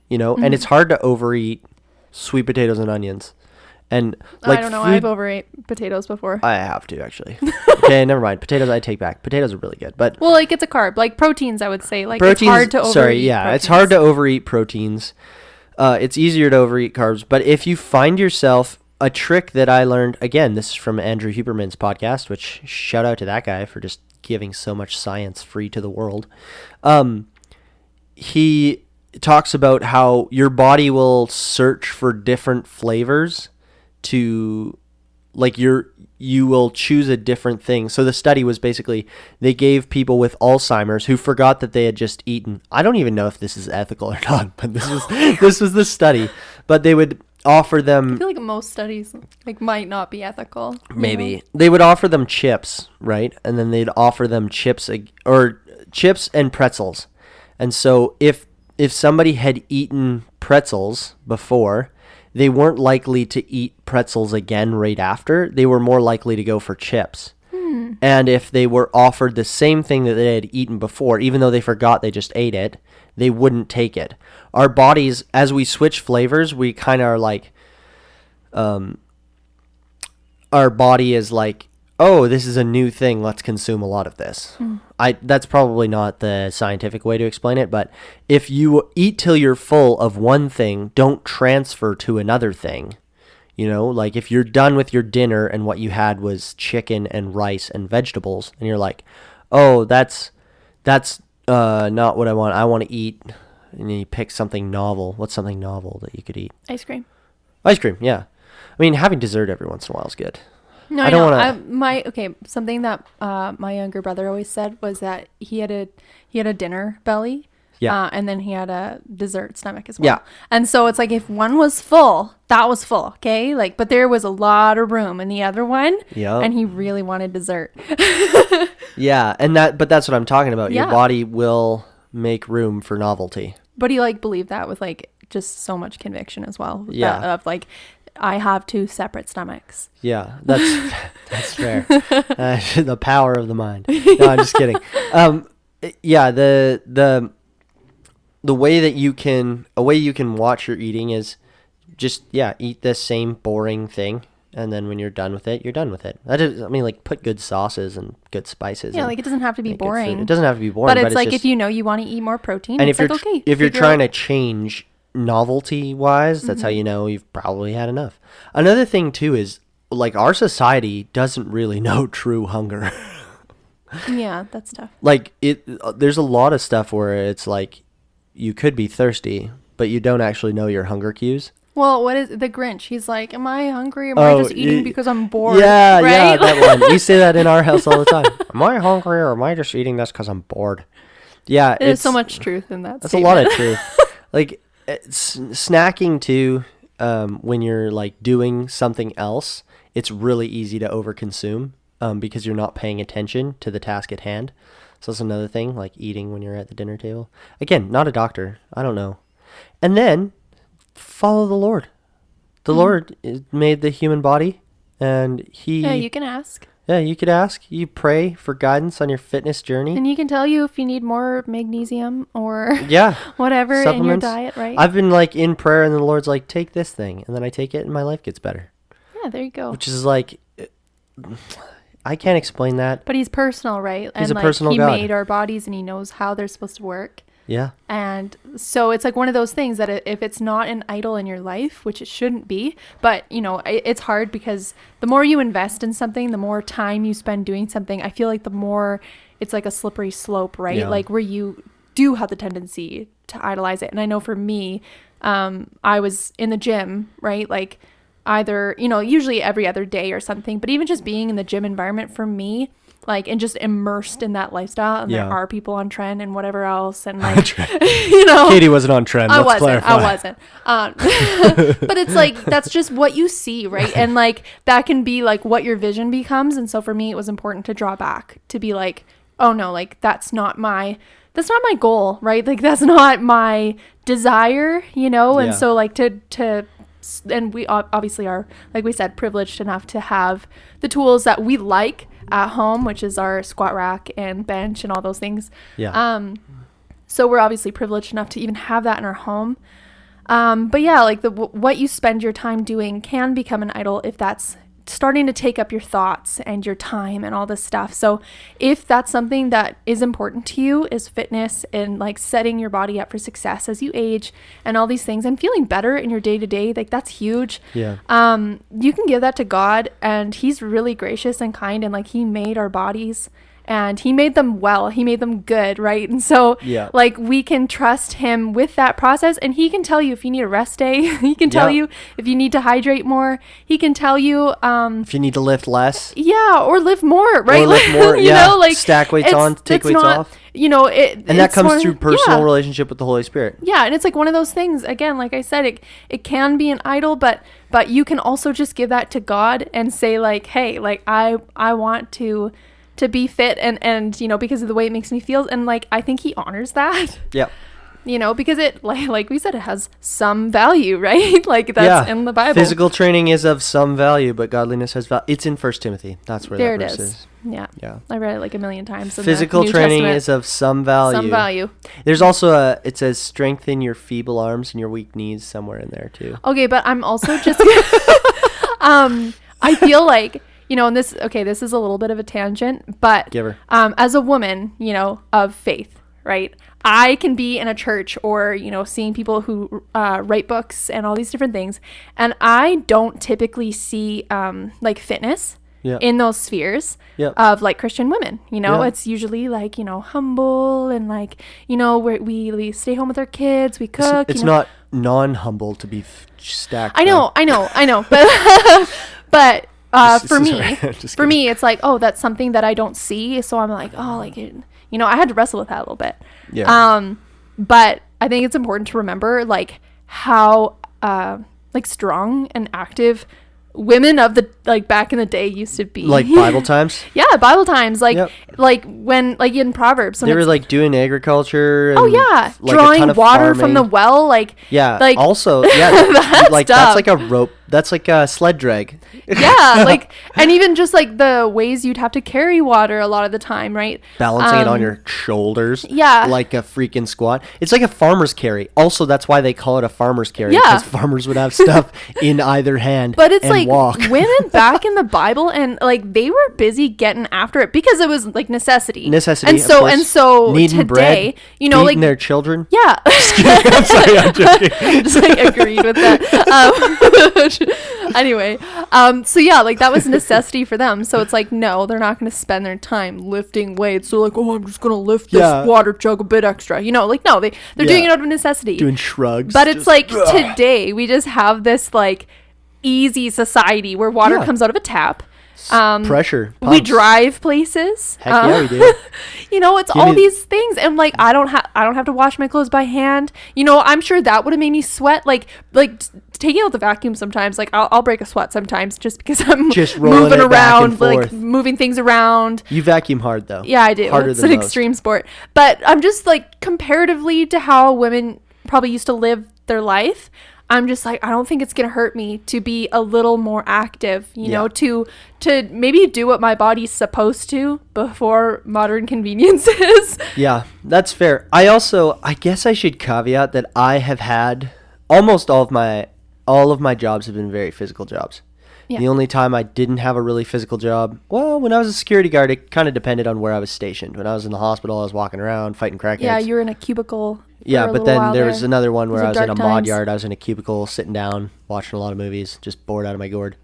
and it's hard to overeat sweet potatoes and onions. And like, I don't know. I've overate potatoes before. I have to, actually. Okay, never mind. Potatoes I take back. Potatoes are really good. But well, like, it's a carb. Like, proteins, I would say. Like, proteins, it's hard to overeat proteins. It's hard to overeat proteins. It's easier to overeat carbs. But if you find yourself... A trick that I learned, again, this is from Andrew Huberman's podcast, which shout out to that guy for just giving so much science free to the world. He talks about how your body will search for different flavors to, like, you will choose a different thing. So the study was basically they gave people with Alzheimer's who forgot that they had just eaten. I don't even know if this is ethical or not, but this was the study. But they would offer I them, feel like most studies like might not be ethical. you maybe know? they would offer them chips, right? And then they'd offer them or chips and pretzels. And so if somebody had eaten pretzels before, they weren't likely to eat pretzels again right after. They were more likely to go for chips. And if they were offered the same thing that they had eaten before, even though they forgot they just ate it, they wouldn't take it. Our bodies, as we switch flavors, we kind of are like, our body is like, oh, this is a new thing. Let's consume a lot of this. That's probably not the scientific way to explain it, but if you eat till you're full of one thing, don't transfer to another thing. You know, like if you're done with your dinner and what you had was chicken and rice and vegetables, and you're like, oh, that's not what I want. I want to eat, and you pick something novel. What's something novel that you could eat? Ice cream. Ice cream, yeah. I mean, having dessert every once in a while is good. No, I I don't know. wanna- Something that my younger brother always said was that he had a dinner belly. Yeah. And then he had a dessert stomach as well. Yeah. And so it's like if one was full, that was full, okay? Like, but there was a lot of room in the other one. Yeah. And he really wanted dessert. Yeah, but that's what I'm talking about. Your Yeah. body will make room for novelty. But he like believed that with like just so much conviction as well. Yeah. Of like, I have two separate stomachs. Yeah, that's fair. The power of the mind. No, I'm just kidding. Yeah, the way that a way you can watch your eating is just, eat the same boring thing, and then when you're done with it, you're done with it. That is, I mean, like, put good sauces and good spices. Yeah, and like it doesn't have to be make good food. boring. It doesn't have to be boring, But it's like just, if you know you want to eat more protein, and it's like, okay. if you're figure trying out- to change novelty-wise, that's how you know you've probably had enough. Another thing, too, is, like, our society doesn't really know true hunger. Yeah, that's tough. Like, there's a lot of stuff where it's like, you could be thirsty, but you don't actually know your hunger cues. Well, what is the Grinch? He's like, am I hungry? Am I just eating because I'm bored? Yeah, right? yeah, that one. We say that in our house all the time. Am I hungry or am I just eating this because I'm bored? Yeah, There's so much truth in that. That's a lot of truth. Like, snacking too, when you're like doing something else, it's really easy to overconsume because you're not paying attention to the task at hand. So that's another thing, like eating when you're at the dinner table. Again, not a doctor. I don't know. And then follow the Lord. The Lord made the human body, and Yeah, you can ask. Yeah, you could ask. You pray for guidance on your fitness journey. And he can tell you if you need more magnesium or Yeah. whatever in your Supplements. diet, right? I've been like in prayer, and the Lord's like, take this thing, and then I take it, and my life gets better. Yeah, there you go. Which is like, I can't explain that. But he's personal, right? He's and a like personal he God. made our bodies and he knows how they're supposed to work. Yeah. And so it's like one of those things that if it's not an idol in your life, which it shouldn't be, but you know, it's hard because the more you invest in something, the more time you spend doing something, I feel like the more it's like a slippery slope, right? Yeah. Like where you do have the tendency to idolize it. And I know for me, I was in the gym, right? Like either, you know, usually every other day or something, but even just being in the gym environment for me, like, and just immersed in that lifestyle, and there are people on trend and whatever else, and like, you know, Katie wasn't on trend. I Let's wasn't, clarify. but it's like, that's just what you see, right? And like, that can be like what your vision becomes. And so for me, it was important to draw back, to be like, oh no, like that's not my goal, right? Like that's not my desire, you know? And Yeah. so like and we obviously are, like we said, privileged enough to have the tools that we like at home, which is our squat rack and bench and all those things. Yeah. So we're obviously privileged enough to even have that in our home. But yeah, like what you spend your time doing can become an idol if that's starting to take up your thoughts and your time and all this stuff. So if that's something that is important to you, is fitness and like setting your body up for success as you age and all these things and feeling better in your day to day, like that's huge. Yeah. You can give that to God, and he's really gracious and kind, and like he made our bodies and he made them well. He made them good, right? And so Yeah. like we can trust him with that process, and he can tell you if you need a rest day. He can tell Yeah. you if you need to hydrate more. He can tell you If you need to lift less, yeah, or lift more, right? or lift more, you yeah. know, like Stack weights on, take weights off. You know, it And that it's comes more- through personal yeah. relationship with the Holy Spirit. Yeah, and it's like one of those things, again, like I said, it can be an idol, but you can also just give that to God and say like, hey, like I want to be fit, and you know, because of the way it makes me feel, and like I think he honors that. Yep. You know, because it like we said, it has some value, right? Like that's in the Bible. Physical training is of some value, but godliness has value. It's in 1 Timothy. That's where there that it verse is. is. Yeah. Yeah. I read it like a million times. In the Physical New training Testament. is of some value. Some value. There's also it says strengthen your feeble arms and your weak knees somewhere in there too. Okay, but I'm also just I feel like, you know, and this is a little bit of a tangent, but Give her. as a woman, you know, of faith, right? I can be in a church or, you know, seeing people who write books and all these different things, and I don't typically see like fitness Yeah. in those spheres Yep. of like Christian women. You know, Yeah. it's usually like, you know, humble and like, you know, we stay home with our kids, we cook. It's you know. not non-humble to be stacked. I know, but for me, Sorry, I'm just for kidding. me, it's like, oh, that's something that I don't see. So I'm like, oh, like, you know, I had to wrestle with that a little bit. Yeah. But I think it's important to remember like how like strong and active women of the like back in the day used to be. Like Bible times. Yeah, Bible times. Like Yep. like when like in Proverbs. When They were it's- like doing agriculture. And oh yeah, like a drawing ton of water from farming. the well. Like Yeah. like Also, yeah. that like stuff. that's like a rope. That's like a sled drag. yeah, like, and even just like the ways you'd have to carry water a lot of the time, right? Balancing it on your shoulders. yeah. Like a freaking squat. It's like a farmer's carry. Also, that's why they call it a farmer's carry. Yeah. Because farmers would have stuff in either hand. But it's and like walk. women back in the Bible, and like they were busy getting after it because it was like necessity. Necessity. And of so course. Needing today, bread, you know, feeding like their children. yeah. I'm sorry, I'm joking. I just like agreed with that. Anyway, so yeah, like that was necessity for them. So it's like, no, they're not going to spend their time lifting weights. So like, oh, I'm just going to lift Yeah. this water jug a bit extra. You know, like no, they're doing Yeah. it out of necessity. Doing shrugs. But it's just- like today we just have this like easy society where water Yeah. comes out of a tap. pressure. We pumps. drive places. Heck yeah, we do. You know, it's Give all me- these things, and like I don't have to wash my clothes by hand. You know, I'm sure that would have made me sweat. Like taking out the vacuum sometimes. Like I'll break a sweat sometimes just because I'm Just rolling moving it back and around, like forth. moving things around. You vacuum hard though. Yeah, I do. Harder It's than an most. extreme sport. But I'm just like comparatively to how women probably used to live their life, I'm just like, I don't think it's going to hurt me to be a little more active, you know, to maybe do what my body's supposed to before modern conveniences. Yeah, that's fair. I guess I should caveat that I have had almost all of my jobs have been very physical jobs. Yeah. The only time I didn't have a really physical job, well, when I was a security guard, it kind of depended on where I was stationed. When I was in the hospital, I was walking around fighting crackheads. Yeah, you were in a cubicle. Yeah, for a but little then while there was another one where I Those was are in a dark mod times. yard. I was in a cubicle, sitting down, watching a lot of movies, just bored out of my gourd.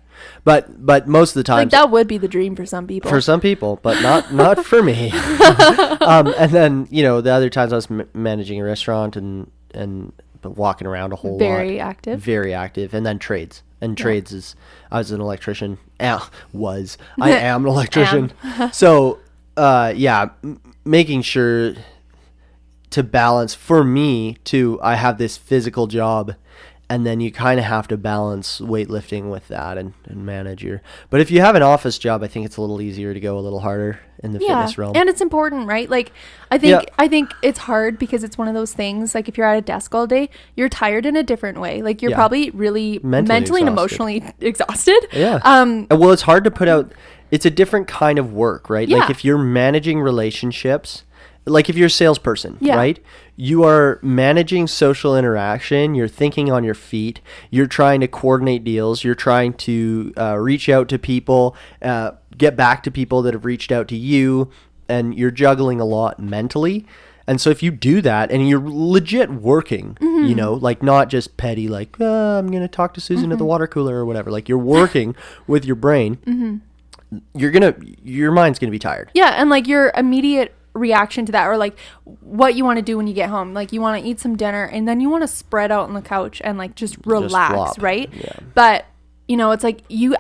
But most of the time, Like that would be the dream for some people. for some people, but not for me. And then the other times I was managing a restaurant and but walking around a whole lot. Very active. Very active, and then trades. And trades is I was an electrician. I am an electrician. So making sure to balance for me too. I have this physical job. And then you kind of have to balance weightlifting with that and manage your... But if you have an office job, I think it's a little easier to go a little harder in the fitness realm. And it's important, right? Like I think it's hard because it's one of those things, like if you're at a desk all day, you're tired in a different way. Like you're probably really mentally and emotionally exhausted. Yeah. Well, it's hard to put out... It's a different kind of work, right? Yeah. Like if you're managing relationships... Like if you're a salesperson, Yeah. right? You are managing social interaction. You're thinking on your feet. You're trying to coordinate deals. You're trying to reach out to people, get back to people that have reached out to you, and you're juggling a lot mentally. And so if you do that and you're legit working, like not just petty, like, I'm going to talk to Susan at the water cooler or whatever. Like you're working with your brain. your mind's gonna be tired. Yeah, and like your immediate reaction to that, or like what you want to do when you get home, like you want to eat some dinner and then you want to spread out on the couch and like just relax, flop. right? Yeah. But it's like you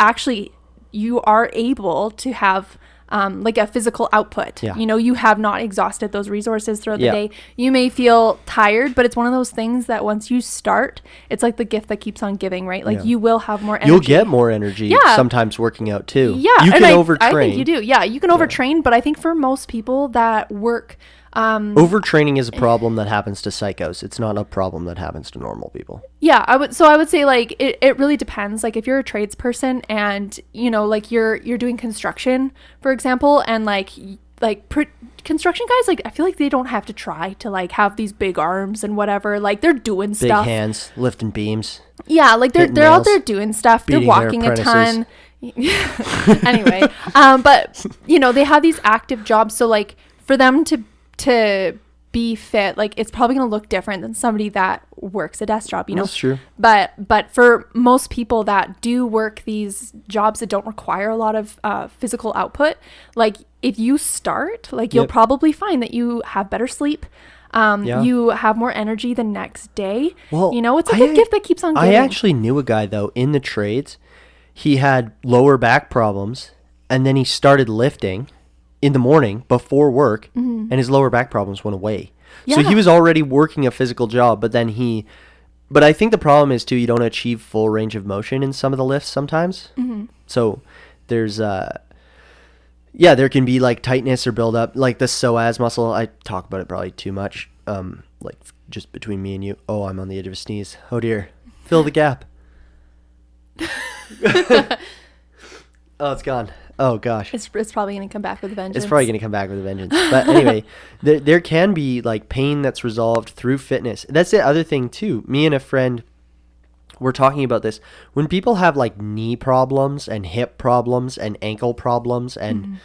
are able to have like a physical output. Yeah. You have not exhausted those resources throughout the Yeah. day. You may feel tired, but it's one of those things that once you start, it's like the gift that keeps on giving, right? Like Yeah. you will have more energy. You'll get more energy Yeah. sometimes working out too. Yeah, You and can overtrain. I think you do. Yeah, you can overtrain, but I think for most people that work, Overtraining is a problem that happens to psychos. It's not a problem that happens to normal people. yeah, I would say like it really depends. Like if you're a tradesperson and like you're doing construction, for example, and construction guys, like I feel like they don't have to try to like have these big arms and whatever. Like they're doing Big stuff. hands, lifting beams. Yeah, like they're hitting out nails, there doing stuff. They're beating their walking a ton. apprentices. Anyway, but they have these active jobs, so like for them to be fit, like it's probably going to look different than somebody that works a desk job, That's true. But for most people that do work these jobs that don't require a lot of physical output, like if you start, like you'll Yep. probably find that you have better sleep. Yeah. You have more energy the next day. Well, It's like a gift that keeps on giving. I actually knew a guy though in the trades. He had lower back problems, and then he started lifting in the morning before work, and his lower back problems went away. So Yeah. he was already working a physical job, but I think the problem is too, you don't achieve full range of motion in some of the lifts sometimes. So there's there can be like tightness or buildup, like the psoas muscle. I talk about it probably too much. Like just between me and you. Oh, I'm on the edge of a sneeze. Oh dear. Fill the gap. Oh, it's gone. Oh gosh. It's probably going to come back with a vengeance. It's probably going to come back with a vengeance. But anyway, there can be like pain that's resolved through fitness. That's the other thing too. Me and a friend were talking about this. When people have like knee problems and hip problems and ankle problems, and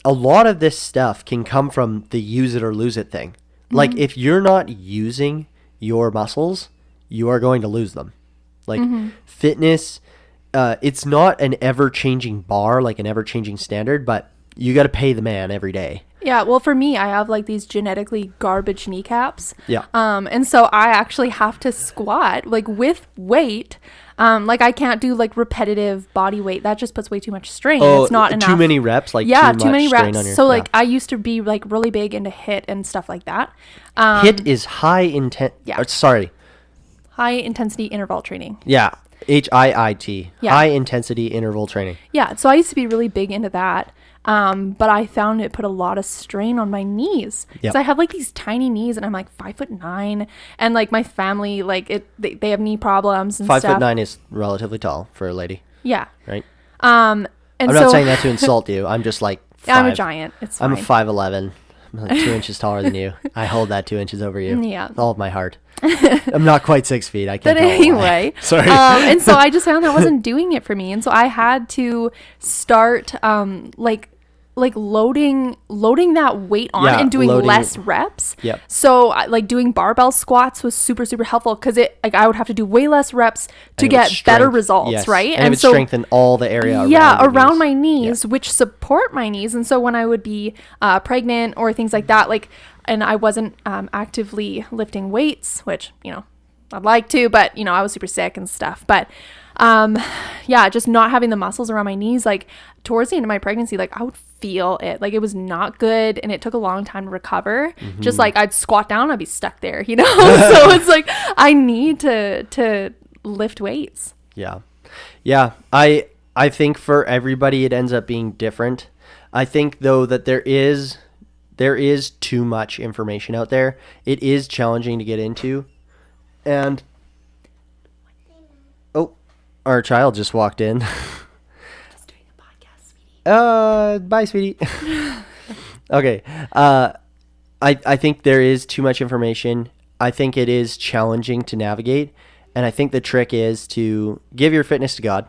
a lot of this stuff can come from the use it or lose it thing. Like if you're not using your muscles, you are going to lose them. Like fitness, it's not an ever-changing bar, like an ever-changing standard, but you got to pay the man every day. Yeah, well, for me, I have like these genetically garbage kneecaps. Yeah. And so I actually have to squat like with weight. Like I can't do like repetitive body weight. That just puts way too much strain. It's not enough. Too many reps, like Yeah, too too much many strain reps. on your, So like I used to be like really big into HIIT and stuff like that. HIIT is high intent. Yeah. Sorry. High intensity interval training. Yeah. HIIT. Yeah. High intensity interval training. Yeah, so I used to be really big into that. But I found it put a lot of strain on my knees because Yep. I have like these tiny knees and I'm like 5'9", and like my family, like they have knee problems and stuff. 5'9" is relatively tall for a lady, Yeah. right? And I'm so, not saying that to insult you. I'm just like I'm a 5. giant. It's fine. I'm a 5'11". I'm like 2 inches taller than you. I hold that 2 inches over you. Yeah. With all of my heart. I'm not quite 6 feet. I can't But tell why. anyway, Sorry. and so I just found that wasn't doing it for me, and so I had to start like loading that weight on Yeah, and doing loading less it. reps. Yep. So like doing barbell squats was super helpful because I would have to do way less reps to And it would get better strength- results, yes. right? And it would strengthen all the area around your around knees. my knees, which support my knees. And so when I would be pregnant or things like that, like, and I wasn't actively lifting weights, which I'd like to, but I was super sick and stuff. But just not having the muscles around my knees, like towards the end of my pregnancy, like I would feel it, like it was not good, and it took a long time to recover. Just like I'd squat down, I'd be stuck there, so it's like I need to lift weights. Yeah. I think for everybody it ends up being different. I think though that there is too much information out there. It is challenging to get into. And our child just walked in. Just doing a podcast, sweetie. Bye, sweetie. Okay. I think there is too much information. I think it is challenging to navigate. And I think the trick is to give your fitness to God,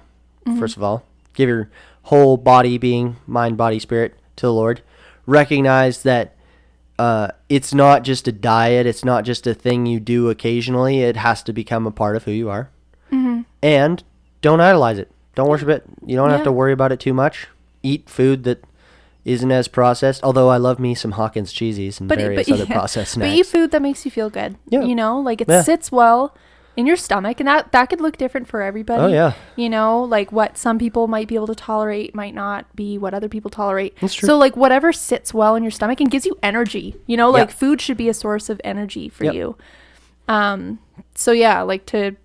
first of all. Give your whole body, being, mind, body, spirit to the Lord. Recognize that it's not just a diet. It's not just a thing you do occasionally. It has to become a part of who you are. And don't idolize it. Don't worship it. You don't have to worry about it too much. eat food that isn't as processed. Although I love me some Hawkins cheesies and various other processed But snacks. eat food that makes you feel good. Yeah. You know, like it Yeah. sits well in your stomach, and that could look different for everybody. Oh, yeah. You know, like what some people might be able to tolerate might not be what other people tolerate. That's true. So like whatever sits well in your stomach and gives you energy. You know, like Yep. food should be a source of energy for Yep. you. So yeah, like to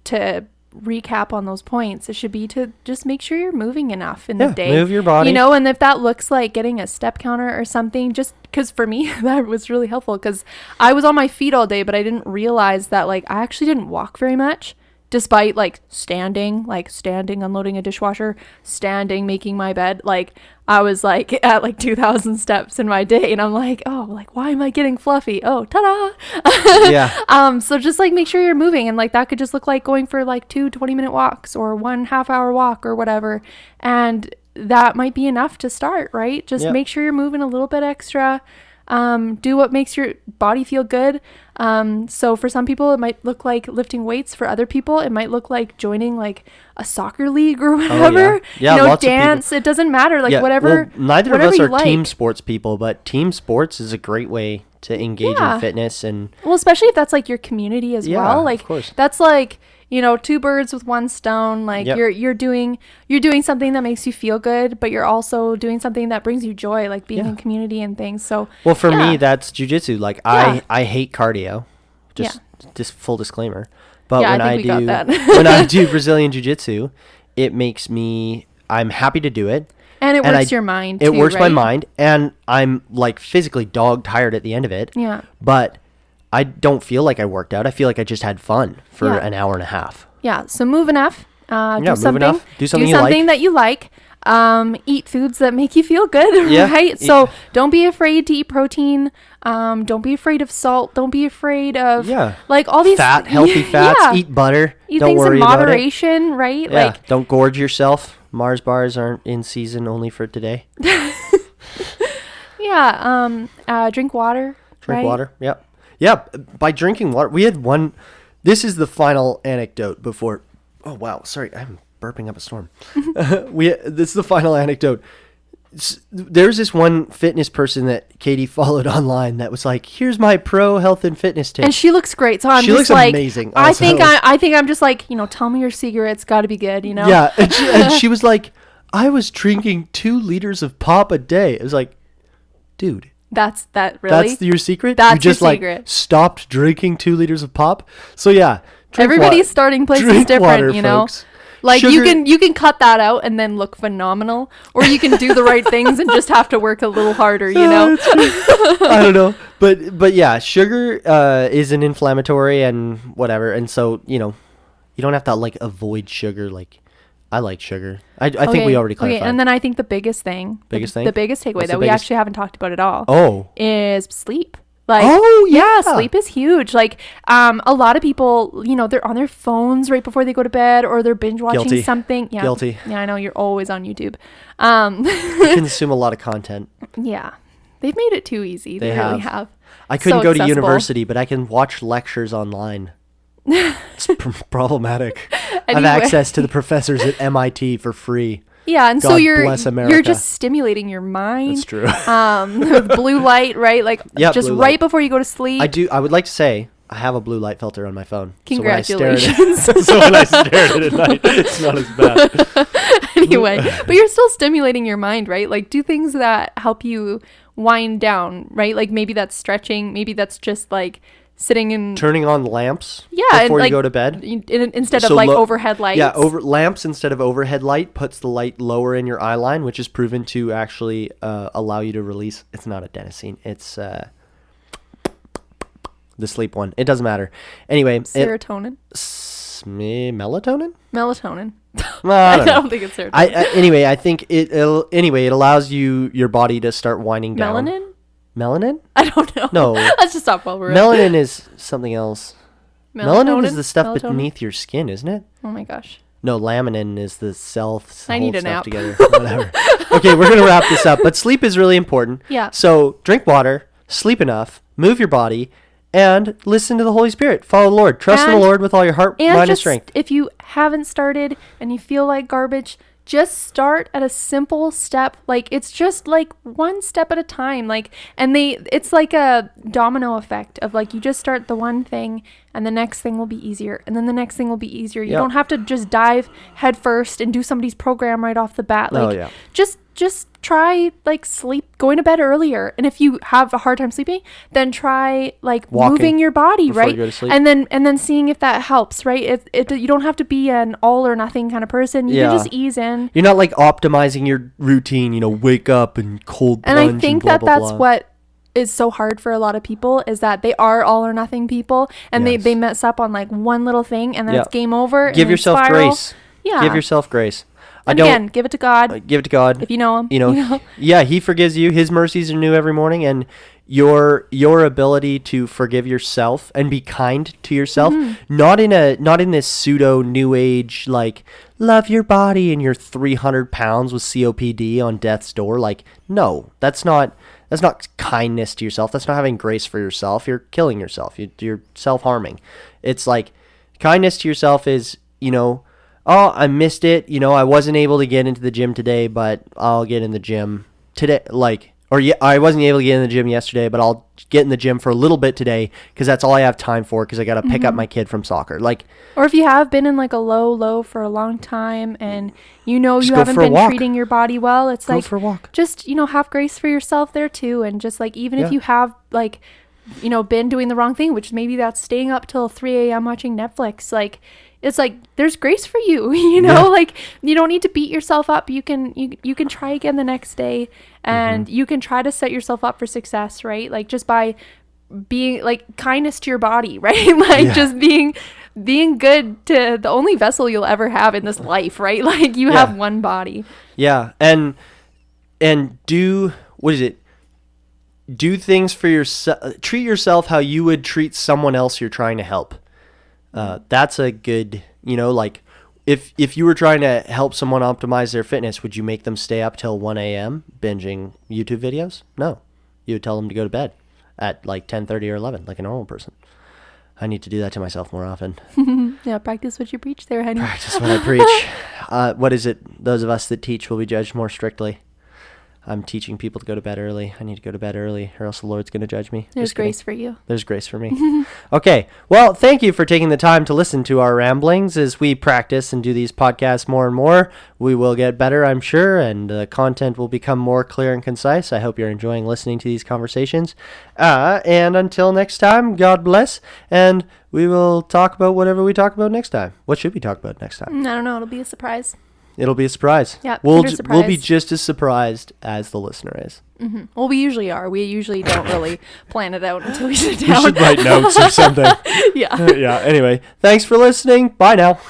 recap on those points, it should be to just make sure you're moving enough in the Yeah, day. move your body. You know, and if that looks like getting a step counter or something, just because for me that was really helpful, because I was on my feet all day, but I didn't realize that like I actually didn't walk very much. Despite like standing, unloading a dishwasher, standing, making my bed, like I was like at like 2,000 steps in my day, and I'm like, oh, like why am I getting fluffy? Oh, ta-da! Yeah. So just like make sure you're moving, and like that could just look like going for like 2 20-minute walks or 1 half-hour walk or whatever, and that might be enough to start, right? Just Yep. make sure you're moving a little bit extra. Do what makes your body feel good. So for some people, it might look like lifting weights. For other people, it might look like joining like a soccer league or whatever. Yeah, you know, lots of people- dance. It doesn't matter. Like Yeah, whatever. well, neither of whatever us you are like. team sports people, but team sports is a great way to engage Yeah. in fitness and Well, especially if that's like your community as Yeah, well. of Like course. that's like, you know, 2 birds with 1 stone. Like Yep. you're doing something that makes you feel good, but you're also doing something that brings you joy, like being Yeah. in community and things. So well, for yeah. me, that's jujitsu. Like Yeah. I hate cardio. Just full disclaimer. But Yeah, when I think we got do that. when I do Brazilian jiu-jitsu, I'm happy to do it. And it And works I- your mind. It too, works my right? mind, and I'm like physically dog tired at the end of it. Yeah. But I don't feel like I worked out. I feel like I just had fun for Yeah. an hour and a half. Yeah, so move enough. Do move something. enough. Do something you like. that you like. Eat foods that make you feel good, Yeah. right? So don't be afraid to eat protein. Don't be afraid of salt. Don't be afraid of Yeah. like all these Healthy fats. Yeah. Eat butter. Eat Don't things in worry about it. moderation, right? Yeah. Like Don't gorge yourself. Mars bars aren't in season only for today. yeah. Drink water. Drink right? water. Yep. Yeah. By drinking water, we had one. This is the final anecdote before. Oh wow! Sorry, I'm burping up a storm. This is the final anecdote. There's this one fitness person that Katie followed online that was like, "Here's my pro health and fitness tip." And she looks great, so I'm She just looks like, amazing I also. think I'm just like, you know, tell me your secret. It's got to be good, you know. Yeah, and she was like, "I was drinking 2 liters of pop a day." It was like, dude. That's really. That's your secret? That's you just your like secret. stopped drinking 2 liters of pop? So yeah. drink Everybody's wa- starting place is drink different, water, you know. folks. Like Sugar- you can cut that out and then look phenomenal, or you can do the right things and just have to work a little harder, you know. I don't know. But yeah, sugar is an inflammatory and whatever. And so, you know, you don't have to like avoid sugar. Like I like sugar. I think we already clarified. Okay, and then I think the biggest thing, the biggest takeaway What's that the we biggest- actually haven't talked about at all Oh. is sleep. Like, Oh, yeah. sleep is huge. Like, a lot of people, you know, they're on their phones right before they go to bed, or they're binge watching Guilty. something. Yeah. Guilty. Yeah, I know you're always on YouTube. I consume a lot of content. Yeah, they've made it too easy. They really have. I couldn't So go to accessible. university, but I can watch lectures online. It's problematic. I Anyway. have access to the professors at MIT for free. Yeah, and so God you're bless America. you're just stimulating your mind. That's true. With blue light, right? Like Yep, just blue right light. before you go to sleep. I would like to say I have a blue light filter on my phone. Congratulations. So when I stare at it at night, it's not as bad. Anyway, but you're still stimulating your mind, right? Like do things that help you wind down, right? Like maybe that's stretching, maybe that's just like sitting in Turning on lamps and, before like, you go to bed. instead So of like lo- overhead lights. Yeah, lamps instead of overhead light puts the light lower in your eye line, which is proven to actually allow you to release. It's not adenosine. It's the sleep one. It doesn't matter. Anyway, Serotonin. Melatonin? Melatonin. I don't know. don't think it's serotonin. Anyway, I think it allows your body to start winding down. Melanin? Melanin? I don't know. No. Let's just stop while we're Melanin is something else. Melanin is the stuff Melatonin? beneath your skin, isn't it? Oh my gosh. No, laminin is the cell. I need a stuff nap. Together. Whatever. Okay, we're gonna wrap this up. But sleep is really important. Yeah. So drink water, sleep enough, move your body, and listen to the Holy Spirit. Follow the Lord. Trust in the And- Lord with all your heart, And mind, and just strength. if you haven't started and you feel like garbage, just start at a simple step. Like, it's just like one step at a time. Like, and it's like a domino effect of like, you just start the one thing and the next thing will be easier. And then the next thing will be easier. You don't have to just dive head first and do somebody's program right off the bat. Like, just try like going to bed earlier. And if you have a hard time sleeping, then try like moving your body, right? And then seeing if that helps, right? If you don't have to be an all or nothing kind of person. You can just ease in. You're not like optimizing your routine, wake up and cold plunge. And I think that's what is so hard for a lot of people, is that they are all or nothing people, and they mess up on like one little thing, and then it's game over. Give yourself grace. Yeah. Give yourself grace. Again, give it to God. Give it to God. If you know him. Yeah, he forgives you. His mercies are new every morning, and your ability to forgive yourself and be kind to yourself, not in this pseudo new age like love your body and you're 300 pounds with COPD on death's door. Like, no, that's not kindness to yourself. That's not having grace for yourself. You're killing yourself. You're self-harming. It's like kindness to yourself is, oh, I missed it. I wasn't able to get into the gym today, but I'll get in the gym today. I wasn't able to get in the gym yesterday, but I'll get in the gym for a little bit today because that's all I have time for because I got to pick up my kid from soccer. Or if you have been in like a low for a long time and you haven't been treating your body well, it's go like for a walk. Just, have grace for yourself there too. And just like, even if you have like, been doing the wrong thing, which maybe that's staying up till 3 a.m. watching Netflix, like, it's like there's grace for you, like you don't need to beat yourself up. You can try again the next day, and you can try to set yourself up for success, right? Like just by being like kindness to your body, right? Like just being good to the only vessel you'll ever have in this life, right? Like you have one body. Yeah. And do things for yourself. Treat yourself how you would treat someone else you're trying to help. That's a good, like if you were trying to help someone optimize their fitness, would you make them stay up till 1 a.m. binging YouTube videos? No. You would tell them to go to bed at like 10:30 or 11, like a normal person. I need to do that to myself more often. Yeah, practice what you preach there, honey. Practice what I preach. What is it? Those of us that teach will be judged more strictly. I'm teaching people to go to bed early. I need to go to bed early or else the Lord's going to judge me. There's grace for you. There's grace for me. Okay. Well, thank you for taking the time to listen to our ramblings as we practice and do these podcasts more and more. We will get better, I'm sure, and the content will become more clear and concise. I hope you're enjoying listening to these conversations. And until next time, God bless. And we will talk about whatever we talk about next time. What should we talk about next time? I don't know. It'll be a surprise. It'll be a surprise. Yeah, we'll be just as surprised as the listener is. Mm-hmm. Well, we usually are. We usually don't really plan it out until we sit down. We should write notes or something. Yeah. Yeah. Anyway, thanks for listening. Bye now.